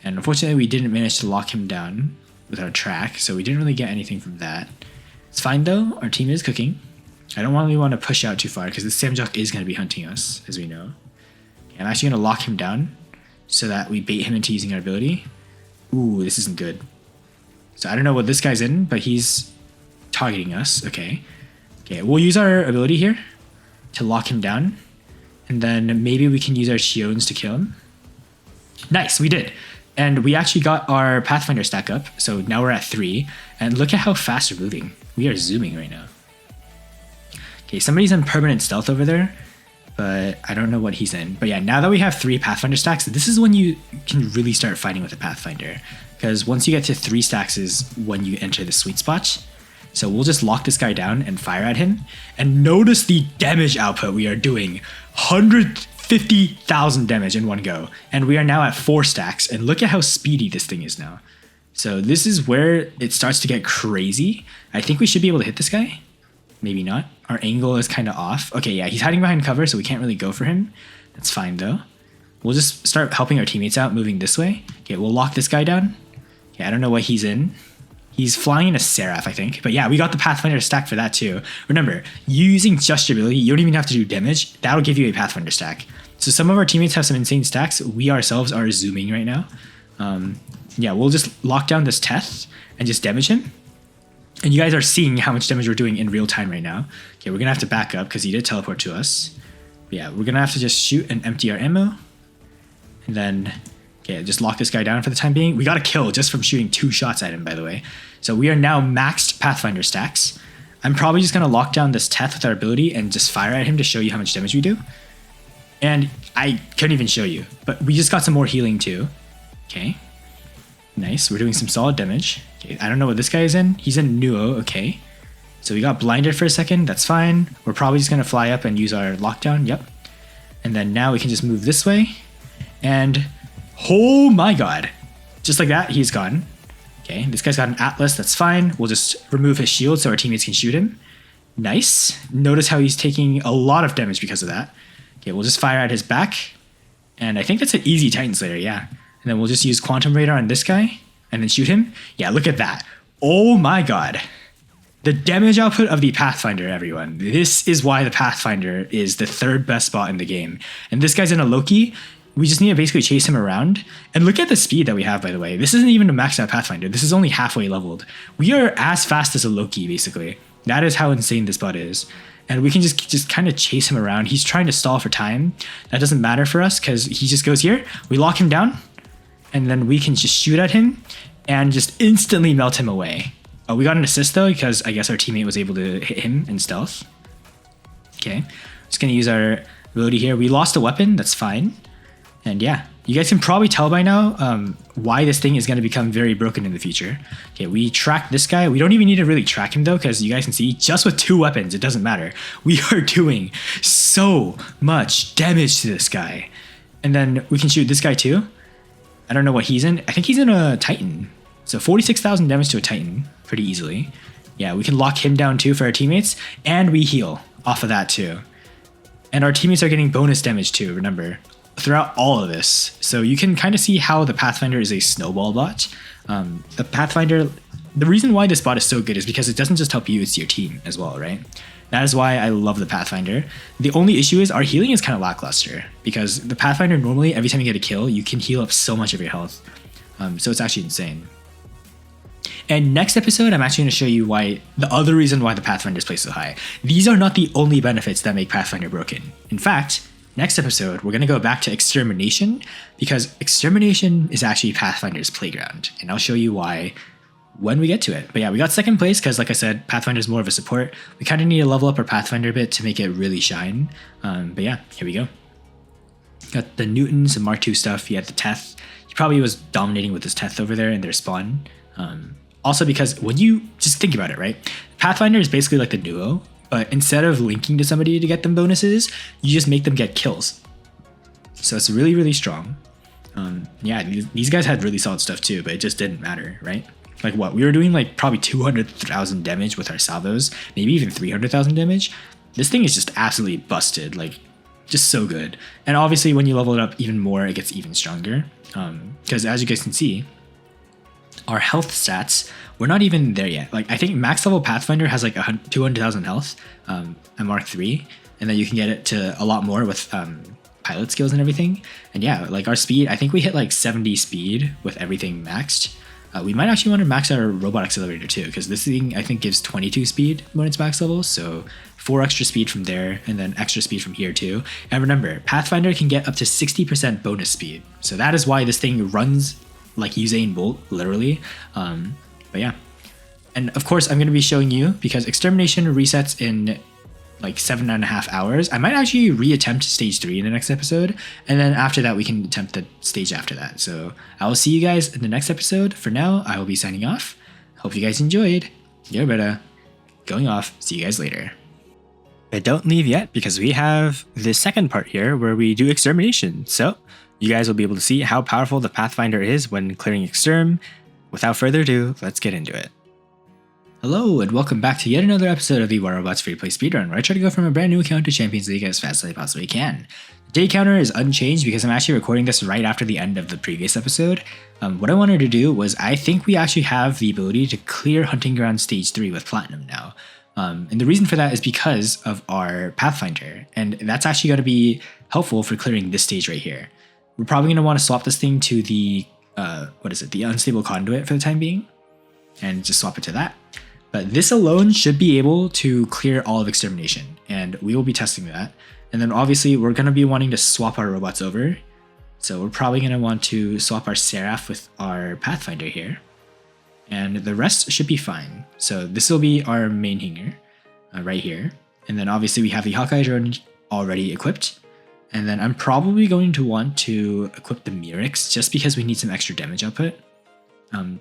And unfortunately, we didn't manage to lock him down with our track, so we didn't really get anything from that. It's fine though, our team is cooking. I don't really want to push out too far because the Samjock is going to be hunting us, as we know. Okay, I'm actually going to lock him down so that we bait him into using our ability. Ooh, this isn't good. So I don't know what this guy's in, but he's targeting us. Okay. Okay, we'll use our ability here to lock him down. And then maybe we can use our Shions to kill him. Nice, we did. And we actually got our Pathfinder stack up. So now we're at 3. And look at how fast we're moving. We are zooming right now. Okay, somebody's on permanent stealth over there. but I don't know what he's in. But yeah, now that we have 3 Pathfinder stacks, this is when you can really start fighting with a Pathfinder. Because once you get to 3 stacks is when you enter the sweet spot. So we'll just lock this guy down and fire at him. And notice the damage output we are doing. 150,000 damage in one go. And we are now at 4 stacks. And look at how speedy this thing is now. So this is where it starts to get crazy. I think we should be able to hit this guy. Maybe not. Our angle is kind of off. Okay, yeah, he's hiding behind cover, so we can't really go for him. That's fine, though. We'll just start helping our teammates out, moving this way. Okay, we'll lock this guy down. Okay, I don't know what he's in. He's flying in a Seraph, I think. But yeah, we got the Pathfinder stack for that, too. Remember, using just your ability, you don't even have to do damage. That'll give you a Pathfinder stack. So some of our teammates have some insane stacks. We ourselves are zooming right now. Yeah, we'll just lock down this Teth and just damage him. And you guys are seeing how much damage we're doing in real time right now. Okay, we're going to have to back up because he did teleport to us. But yeah, we're going to have to just shoot and empty our ammo. And then, okay, just lock this guy down for the time being. We got a kill just from shooting 2 shots at him, by the way. So we are now maxed Pathfinder stacks. I'm probably just going to lock down this Teth with our ability and just fire at him to show you how much damage we do. And I couldn't even show you, but we just got some more healing too. Okay. Nice, we're doing some solid damage. Okay, I don't know what this guy is in. He's in Nuo, okay. So we got blinded for a second, that's fine. We're probably just gonna fly up and use our lockdown, yep. And then now we can just move this way. And, oh my god. Just like that, he's gone. Okay, this guy's got an Atlas, that's fine. We'll just remove his shield so our teammates can shoot him. Nice. Notice how he's taking a lot of damage because of that. Okay, we'll just fire at his back. And I think that's an easy Titan Slayer, yeah. And then we'll just use Quantum Radar on this guy and then shoot him. Yeah, look at that. Oh my god. The damage output of the Pathfinder, everyone. This is why the Pathfinder is the 3rd best spot in the game. And this guy's in a Loki. We just need to basically chase him around. And look at the speed that we have, by the way. This isn't even a maxed out Pathfinder. This is only halfway leveled. We are as fast as a Loki, basically. That is how insane this bot is. And we can just kind of chase him around. He's trying to stall for time. That doesn't matter for us because he just goes here. We lock him down. And then we can just shoot at him and just instantly melt him away. Oh, we got an assist though because I guess our teammate was able to hit him in stealth. Okay, just gonna use our ability here. We lost a weapon, that's fine. And yeah, you guys can probably tell by now why this thing is gonna become very broken in the future. Okay, we track this guy. We don't even need to really track him though because you guys can see just with 2 weapons, it doesn't matter. We are doing so much damage to this guy. And then we can shoot this guy too. I don't know what he's in. I think he's in a Titan. So 46,000 damage to a Titan pretty easily. Yeah, we can lock him down too for our teammates. And we heal off of that too. And our teammates are getting bonus damage too, remember, throughout all of this. So you can kind of see how the Pathfinder is a snowball bot. The Pathfinder, the reason why this bot is so good is because it doesn't just help you, it's your team as well, right? That is why I love the Pathfinder. The only issue is our healing is kind of lackluster because the Pathfinder normally, every time you get a kill, you can heal up so much of your health. So it's actually insane. And next episode, I'm actually going to show you why the other reason why the Pathfinder is placed so high. These are not the only benefits that make Pathfinder broken. In fact, next episode, we're going to go back to Extermination because Extermination is actually Pathfinder's playground. And I'll show you why when we get to it. But yeah, we got 2nd place because like I said, Pathfinder is more of a support. We kind of need to level up our Pathfinder a bit to make it really shine. But yeah, here we go. Got the Newtons and Mark II stuff. He had the Teth. He probably was dominating with his Teth over there in their spawn. Also because when you just think about it, right? Pathfinder is basically like the duo, but instead of linking to somebody to get them bonuses, you just make them get kills. So it's really, really strong. Yeah, these guys had really solid stuff too, but it just didn't matter, right? Like what? We were doing like probably 200,000 damage with our salvos, maybe even 300,000 damage. This thing is just absolutely busted, like just so good. And obviously when you level it up even more, it gets even stronger. Because as you guys can see, our health stats, we're not even there yet. Like I think max level Pathfinder has like 200,000 health at Mark III, and then you can get it to a lot more with pilot skills and everything. And yeah, like our speed, I think we hit like 70 speed with everything maxed. We might actually want to max our robot accelerator too, because this thing I think gives 22 speed when it's max level, so 4 extra speed from there, and then extra speed from here too. And remember, Pathfinder can get up to 60% bonus speed, so that is why this thing runs like Usain Bolt, literally. But yeah, and of course I'm going to be showing you because Extermination resets in like 7.5 hours, I might actually reattempt stage 3 in the next episode, and then after that we can attempt the stage after that. So I will see you guys in the next episode. For now, I will be signing off. Hope you guys enjoyed. You're better. Going off. See you guys later. But don't leave yet, because we have the second part here where we do extermination. So you guys will be able to see how powerful the Pathfinder is when clearing exterm. Without further ado, let's get into it. Hello, and welcome back to yet another episode of the War Robots Free-to-Play Speedrun, where I try to go from a brand new account to Champions League as fast as I possibly can. The day counter is unchanged because I'm actually recording this right after the end of the previous episode. What I wanted to do was, I think we actually have the ability to clear Hunting Ground Stage 3 with Platinum now. And the reason for that is because of our Pathfinder, and that's actually going to be helpful for clearing this stage right here. We're probably going to want to swap this thing to the, the Unstable Conduit for the time being, and just swap it to that. But this alone should be able to clear all of Extermination, and we will be testing that. And then obviously we're going to be wanting to swap our robots over. So we're probably going to want to swap our Seraph with our Pathfinder here. And the rest should be fine. So this will be our main hangar right here. And then obviously we have the Hawkeye drone already equipped. And then I'm probably going to want to equip the Mirix just because we need some extra damage output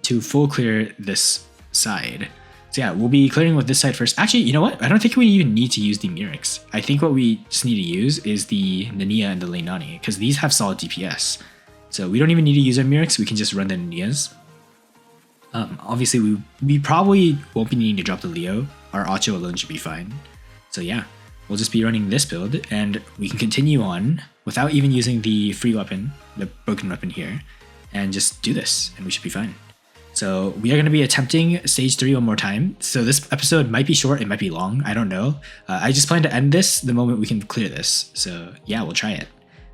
to full clear this side. So yeah, we'll be clearing with this side first. Actually, you know what? I don't think we even need to use the Mirix. I think what we just need to use is the Nania and the Leinani, because these have solid DPS. So we don't even need to use our Mirix. We can just run the Nanias. Obviously, we probably won't be needing to drop the Leo. Our Acho alone should be fine. So yeah, we'll just be running this build, and we can continue on without even using the free weapon, the broken weapon here, and just do this, and we should be fine. So we are going to be attempting stage 3 one more time. So this episode might be short, it might be long, I don't know. I just plan to end this the moment we can clear this. So yeah, we'll try it.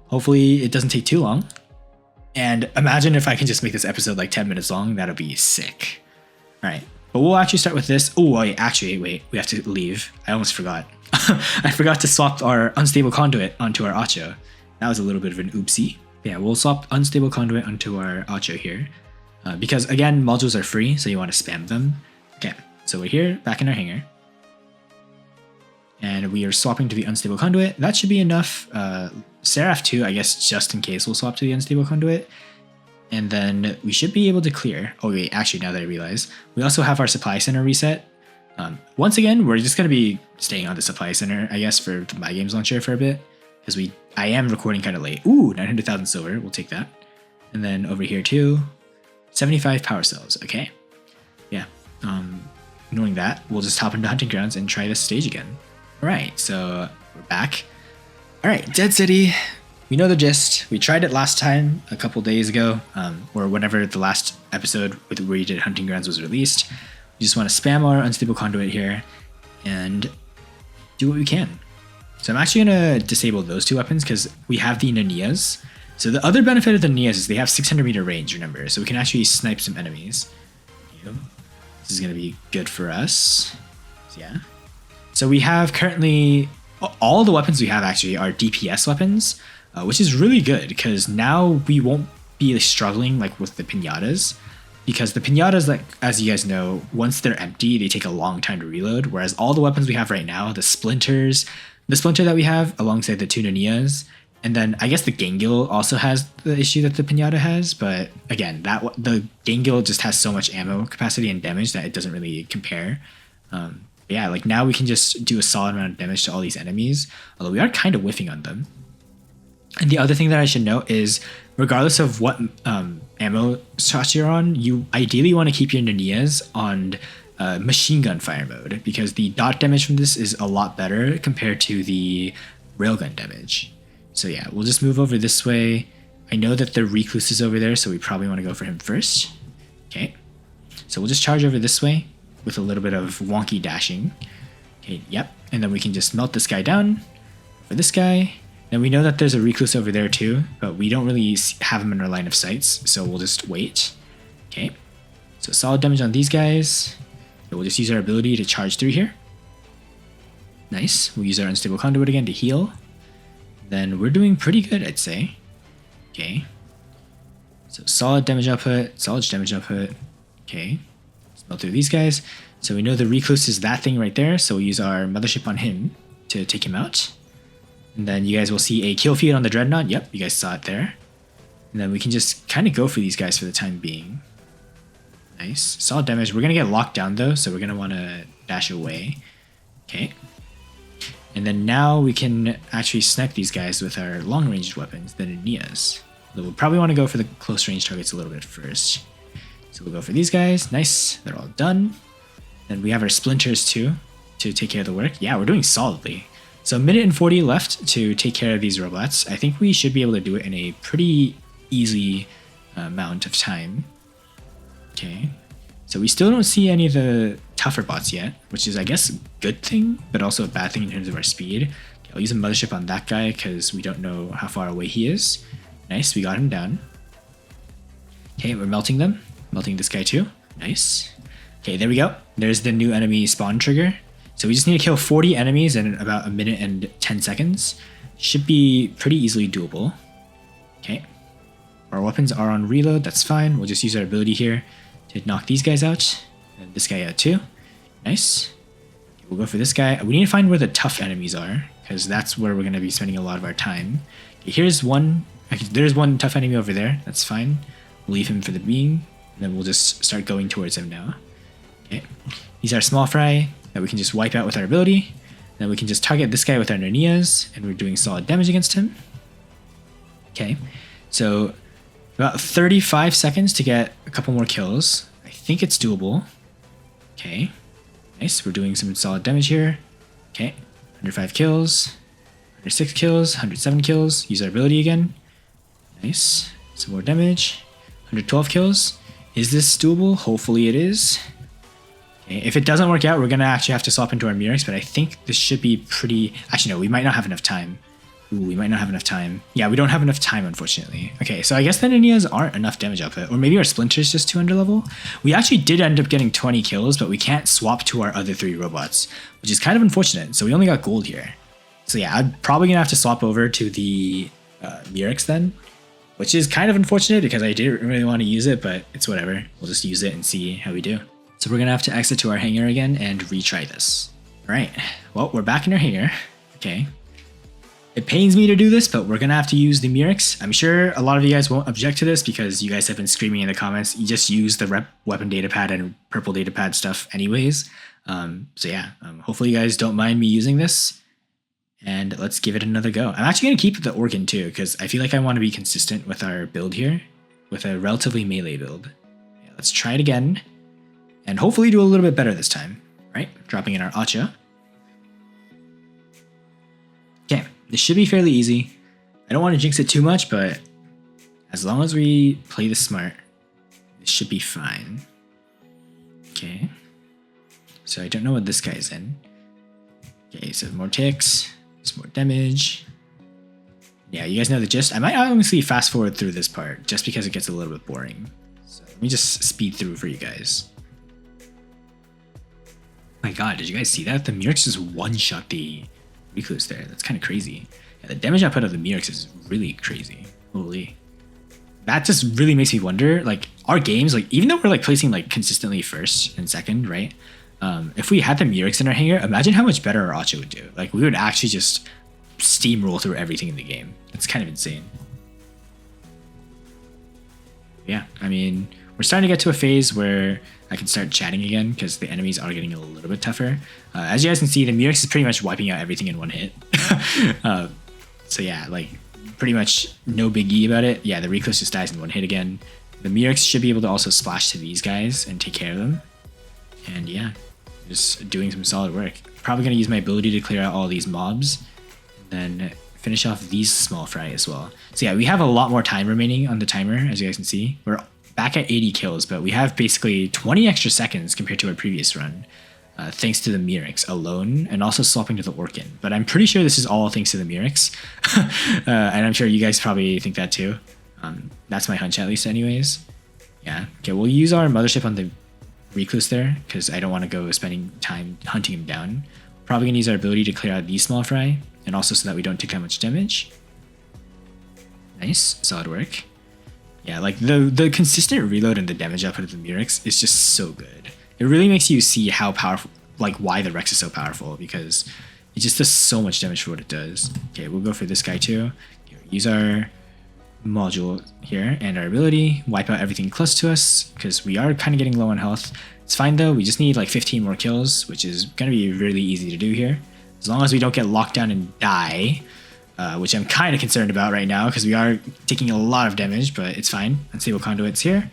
Hopefully it doesn't take too long. And imagine if I can just make this episode like 10 minutes long, that'll be sick. All right, but we'll actually start with this. Oh, wait, we have to leave. I almost forgot. I forgot to swap our Unstable Conduit onto our Acho. That was a little bit of an oopsie. Yeah, we'll swap Unstable Conduit onto our Acho here. Because again, modules are free, so you want to spam them. Okay, so we're here, back in our hangar. And we are swapping to the Unstable Conduit. That should be enough. Seraph 2, I guess, just in case we'll swap to the Unstable Conduit. And then we should be able to clear. Oh wait, actually, now that I realize, we also have our Supply Center reset. Once again, we're just going to be staying on the Supply Center, I guess, for the My Games launcher for a bit. Because I am recording kind of late. Ooh, 900,000 silver, we'll take that. And then over here too, 75 power cells, okay. Yeah, knowing that, we'll just hop into Hunting Grounds and try this stage again. Alright, so we're back. Alright, Dead City. We know the gist. We tried it last time, a couple days ago, or whenever the last episode where we did Hunting Grounds was released. We just want to spam our Unstable Conduit here and do what we can. So I'm actually going to disable those two weapons because we have the Nanias. So the other benefit of the Nanias is they have 600 meter range, remember, so we can actually snipe some enemies. This is going to be good for us. So yeah. So we have currently, all the weapons we have actually are DPS weapons, which is really good because now we won't be struggling like with the pinatas, because the pinatas, like as you guys know, once they're empty, they take a long time to reload, whereas all the weapons we have right now, the splinters, the splinter that we have alongside the two Nanias, and then I guess the Gangil also has the issue that the Pinata has, but again, the Gangil just has so much ammo capacity and damage that it doesn't really compare. Yeah, like now we can just do a solid amount of damage to all these enemies, although we are kind of whiffing on them. And the other thing that I should note is, regardless of what ammo shot you're on, you ideally want to keep your Nanias on machine gun fire mode, because the dot damage from this is a lot better compared to the railgun damage. So yeah, we'll just move over this way. I know that the Recluse is over there, so we probably want to go for him first. Okay, so we'll just charge over this way with a little bit of wonky dashing. Okay, yep, and then we can just melt this guy down for this guy. Then we know that there's a Recluse over there too, but we don't really have him in our line of sights, so we'll just wait. Okay, so solid damage on these guys. So we'll just use our ability to charge through here. Nice, we'll use our Unstable Conduit again to heal. Then we're doing pretty good, I'd say. Okay. So solid damage output, solid damage output. Okay. Smell through these guys. So we know the Recluse is that thing right there, so we'll use our Mothership on him to take him out. And then you guys will see a kill feed on the Dreadnought. Yep, you guys saw it there. And then we can just kind of go for these guys for the time being. Nice. Solid damage. We're going to get locked down though, so we're going to want to dash away. Okay. And then now we can actually snipe these guys with our long-ranged weapons, the Ninias. We'll probably want to go for the close-range targets a little bit first. So we'll go for these guys. Nice. They're all done. Then we have our splinters too to take care of the work. Yeah, we're doing solidly. So 1 minute and 40 left to take care of these robots. I think we should be able to do it in a pretty easy amount of time. Okay. So we still don't see any of the tougher bots yet, which is, I guess, a good thing, but also a bad thing in terms of our speed. Okay, I'll use a mothership on that guy because we don't know how far away he is. Nice, we got him down. Okay, we're melting them. Melting this guy too. Nice. Okay, there we go. There's the new enemy spawn trigger. So we just need to kill 40 enemies in about 1 minute and 10 seconds. Should be pretty easily doable. Okay. Our weapons are on reload, that's fine. We'll just use our ability here to knock these guys out. And this guy out too. Nice. Okay, we'll go for this guy. We need to find where the tough enemies are, because that's where we're going to be spending a lot of our time. Okay, here's one. There's one tough enemy over there. That's fine. We'll leave him for the beam. And then we'll just start going towards him now. Okay. These are small fry that we can just wipe out with our ability. Then we can just target this guy with our Ninias, and we're doing solid damage against him. Okay. So about 35 seconds to get a couple more kills. I think it's doable. Okay. Nice. We're doing some solid damage here. Okay. 105 kills. 106 kills. 107 kills. Use our ability again. Nice. Some more damage. 112 kills. Is this doable? Hopefully it is. Okay. If it doesn't work out, we're going to actually have to swap into our Murex, but I think this should be pretty... Actually, no, we might not have enough time. Ooh, we might not have enough time. Yeah, we don't have enough time, unfortunately. Okay, so I guess the Ninias aren't enough damage output, or maybe our Splinter's just too under level. We actually did end up getting 20 kills, but we can't swap to our other 3 robots, which is kind of unfortunate. So we only got gold here. So yeah, I'm probably going to have to swap over to the Murex then, which is kind of unfortunate because I didn't really want to use it, but it's whatever. We'll just use it and see how we do. So we're going to have to exit to our hangar again and retry this. All right, well, we're back in our hangar. Okay. It pains me to do this, but we're going to have to use the Murex. I'm sure a lot of you guys won't object to this because you guys have been screaming in the comments. You just use the weapon datapad and purple datapad stuff anyways. So yeah, hopefully you guys don't mind me using this. And let's give it another go. I'm actually going to keep the organ too because I feel like I want to be consistent with our build here with a relatively melee build. Yeah, let's try it again and hopefully do a little bit better this time. All right, dropping in our Acha. Okay, this should be fairly easy. I don't want to jinx it too much, but as long as we play this smart, this should be fine. Okay, so I don't know what this guy's in. Okay, so more ticks. Some more damage. Yeah, you guys know the gist. I might honestly fast forward through this part just because it gets a little bit boring. So let me just speed through for you guys. My god, did you guys see that? The Murex just one-shot the Recluse there. That's kind of crazy. Yeah, the damage output of the Murex is really crazy. Holy. That just really makes me wonder, like, our games, like, even though we're, like, placing, like, consistently first and second, right? If we had the Murex in our hangar, imagine how much better our Acha would do. Like, we would actually just steamroll through everything in the game. It's kind of insane. Yeah, I mean, we're starting to get to a phase where I can start chatting again because the enemies are getting a little bit tougher. As you guys can see, the Murex is pretty much wiping out everything in one hit. So yeah, like, pretty much no biggie about it. Yeah, the Recluse just dies in one hit again. The Murex should be able to also splash to these guys and take care of them. And yeah, just doing some solid work. Probably going to use my ability to clear out all these mobs. And then finish off these small fry as well. So yeah, we have a lot more time remaining on the timer, as you guys can see. We're back at 80 kills, but we have basically 20 extra seconds compared to our previous run. Thanks to the Murex alone, and also swapping to the Orkin. But I'm pretty sure this is all thanks to the Murex. And I'm sure you guys probably think that too. That's my hunch at least anyways. Yeah, okay, we'll use our mothership on the Recluse there, because I don't want to go spending time hunting him down. Probably going to use our ability to clear out these small fry, and also so that we don't take that much damage. Nice, solid work. Yeah, like the consistent reload and the damage output of the Murex is just so good. It really makes you see how powerful, like why the Rex is so powerful, because It just does so much damage for what it does. Okay, we'll go for this guy too. Okay, we'll use our module here and our ability, wipe out everything close to us because we are kind of getting low on health. It's fine though, we just need like 15 more kills, which is going to be really easy to do here. As long as we don't get locked down and die, which I'm kind of concerned about right now because we are taking a lot of damage, but it's fine. Unstable conduits here.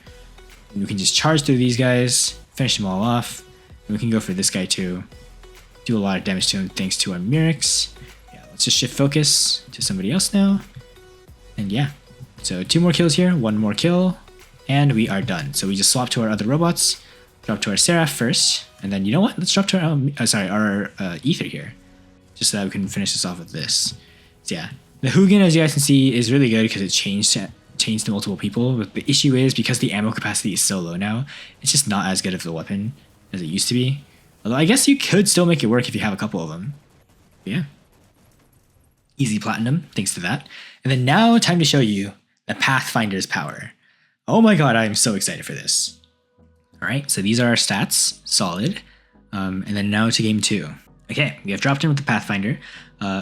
And we can just charge through these guys, finish them all off, and we can go for this guy too. Do a lot of damage to him thanks to our Murix. Yeah, let's just shift focus to somebody else now. And yeah, so 2 more kills here, 1 more kill, and we are done. So we just swap to our other robots, drop to our Seraph first, and then you know what? Let's drop to our Ether here, just so that we can finish this off with this. So yeah, the Hugin, as you guys can see, is really good because it changed to multiple people, but the issue is because the ammo capacity is so low now, it's just not as good of a weapon as it used to be. Although I guess you could still make it work if you have a couple of them. But yeah. Easy platinum, thanks to that. And then now, time to show you the Pathfinder's power. Oh my god, I am so excited for this. Alright, so these are our stats, solid. And then now to game 2. Okay, we have dropped in with the Pathfinder.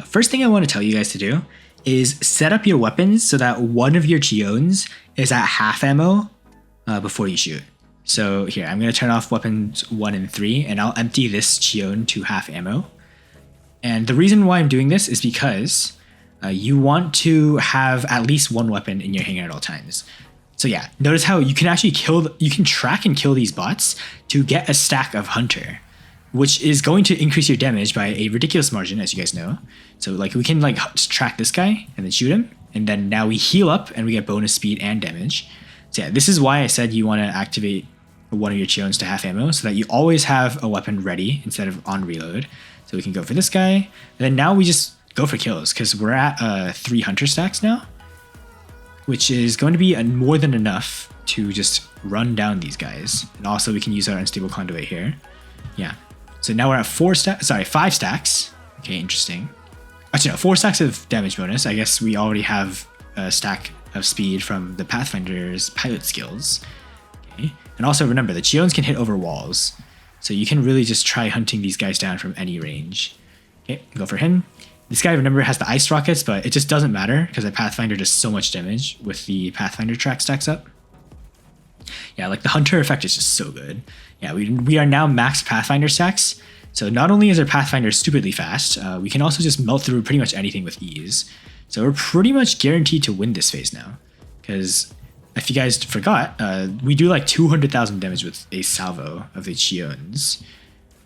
First thing I want to tell you guys to do is set up your weapons so that one of your Chiones is at half ammo before you shoot. So here, I'm going to turn off weapons 1 and 3, and I'll empty this Chione to half ammo. And the reason why I'm doing this is because you want to have at least one weapon in your hangar at all times. So yeah, notice how you can actually you can track and kill these bots to get a stack of Hunter, which is going to increase your damage by a ridiculous margin, as you guys know. So like we can like track this guy and then shoot him, and then now we heal up and we get bonus speed and damage. So yeah, this is why I said you want to activate one of your Chiones to half ammo so that you always have a weapon ready instead of on reload. So we can go for this guy, and then now we just go for kills because we're at 3 Hunter stacks now, which is going to be more than enough to just run down these guys. And also we can use our unstable conduit here. Yeah. So now we're at 5 stacks. Okay, interesting. Actually, no, 4 stacks of damage bonus. I guess we already have a stack of speed from the Pathfinder's pilot skills. Okay. And also remember, the Chiones can hit over walls. So you can really just try hunting these guys down from any range. Okay, go for him. This guy, remember, has the ice rockets, but it just doesn't matter because the Pathfinder does so much damage with the Pathfinder track stacks up. Yeah, like the Hunter effect is just so good. Yeah, we are now max Pathfinder stacks. So not only is our Pathfinder stupidly fast, we can also just melt through pretty much anything with ease. So we're pretty much guaranteed to win this phase now. Because if you guys forgot, we do like 200,000 damage with a salvo of the Chiones.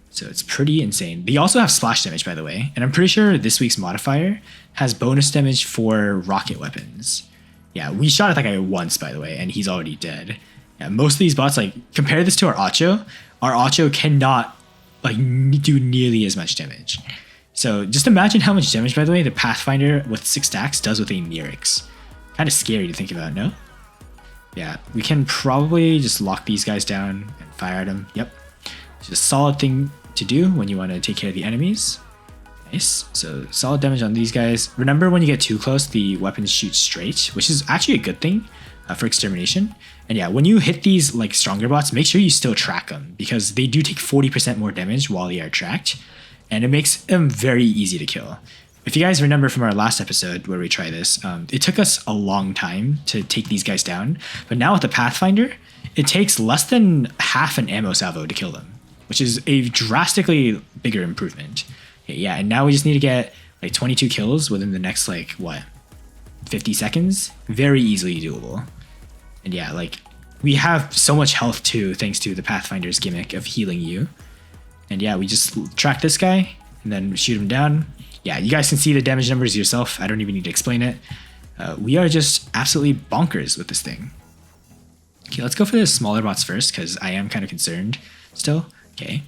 So it's pretty insane. They also have splash damage, by the way. And I'm pretty sure this week's modifier has bonus damage for rocket weapons. Yeah, we shot at that guy once, by the way, and he's already dead. Yeah, most of these bots, like, compare this to our Acho. Our Acho cannot, like, do nearly as much damage. So just imagine how much damage, by the way, the Pathfinder with 6 stacks does with a Murix. Kind of scary to think about, no? Yeah, we can probably just lock these guys down and fire at them. Yep. It's a solid thing to do when you want to take care of the enemies. Nice. So solid damage on these guys. Remember, when you get too close, the weapons shoot straight, which is actually a good thing for extermination. And yeah, when you hit these like stronger bots, make sure you still track them because they do take 40% more damage while they are tracked, and it makes them very easy to kill. If you guys remember from our last episode where we tried this, it took us a long time to take these guys down, but now with the Pathfinder, it takes less than half an ammo salvo to kill them, which is a drastically bigger improvement. Okay, yeah, and now we just need to get like 22 kills within the next, like, what, 50 seconds? Very easily doable. And yeah, like, we have so much health too, thanks to the Pathfinder's gimmick of healing you. And yeah, we just track this guy and then shoot him down. Yeah, you guys can see the damage numbers yourself. I don't even need to explain it. We are just absolutely bonkers with this thing. Okay, let's go for the smaller bots first because I am kind of concerned still. Okay.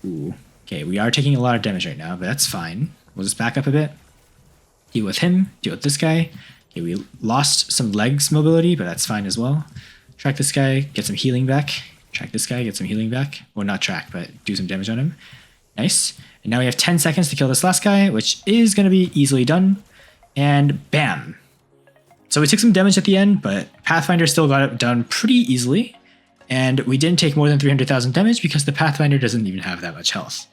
Ooh. Okay, we are taking a lot of damage right now, but that's fine. We'll just back up a bit. Deal with him. Deal with this guy. Okay, we lost some legs mobility, but that's fine as well. Track this guy. Get some healing back. Track this guy. Get some healing back. Well, not track, but do some damage on him. Nice. And now we have 10 seconds to kill this last guy, which is going to be easily done. And bam. So we took some damage at the end, but Pathfinder still got it done pretty easily. And we didn't take more than 300,000 damage because the Pathfinder doesn't even have that much health.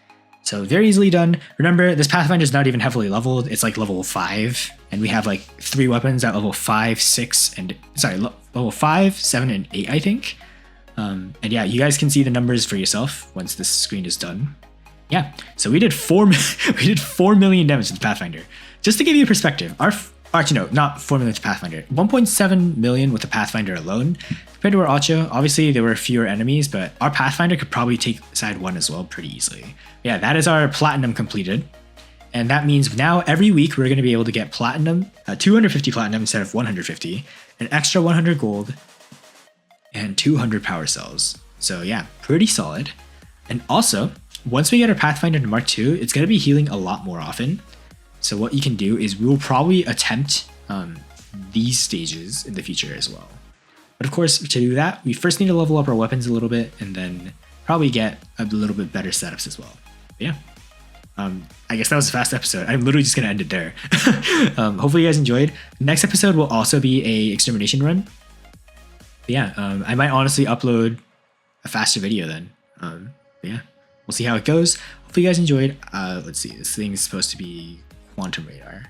So very easily done. Remember, this Pathfinder is not even heavily leveled. It's like level 5, and we have like 3 weapons at level 5, 6, and level 5, 7, and 8, I think. And yeah, you guys can see the numbers for yourself once this screen is done. Yeah, so we did 4 million damage to the Pathfinder. Just to give you a perspective, actually no, not 4 million to Pathfinder. 1.7 million with the Pathfinder alone. Compared to our Ocho, obviously there were fewer enemies, but our Pathfinder could probably take side 1 as well pretty easily. Yeah, that is our platinum completed. And that means now every week we're going to be able to get platinum, 250 platinum instead of 150, an extra 100 gold, and 200 power cells. So yeah, pretty solid. And also, once we get our Pathfinder to Mark II, it's going to be healing a lot more often. So what you can do is we'll probably attempt these stages in the future as well. But of course, to do that, we first need to level up our weapons a little bit and then probably get a little bit better setups as well. But yeah, I guess that was a fast episode. I'm literally just going to end it there. Hopefully you guys enjoyed. Next episode will also be a extermination run. But yeah, I might honestly upload a faster video then. But yeah, we'll see how it goes. Hopefully you guys enjoyed. Let's see, this thing is supposed to be Quantum Radar.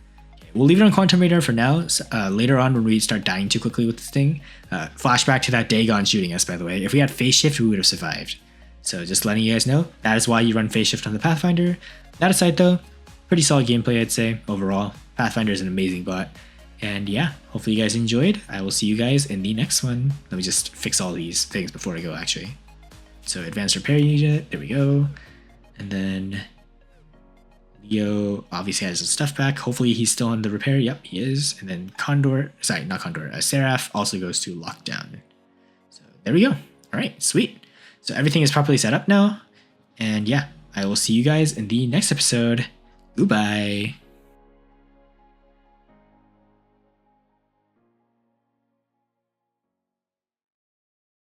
We'll leave it on Quantum Radar for now. Later on, when we start dying too quickly with this thing, flashback to that Dagon shooting us, by the way. If we had phase shift, we would have survived. So just letting you guys know, that is why you run phase shift on the Pathfinder. That aside though, pretty solid gameplay, I'd say, overall. Pathfinder is an amazing bot. And yeah, hopefully you guys enjoyed. I will see you guys in the next one. Let me just fix all these things before I go, actually. So advanced repair unit, there we go. And then Leo obviously has his stuff back. Hopefully he's still on the repair. Yep, he is. And then Seraph also goes to lockdown. So there we go. All right, sweet. So everything is properly set up now. And yeah, I will see you guys in the next episode. Goodbye.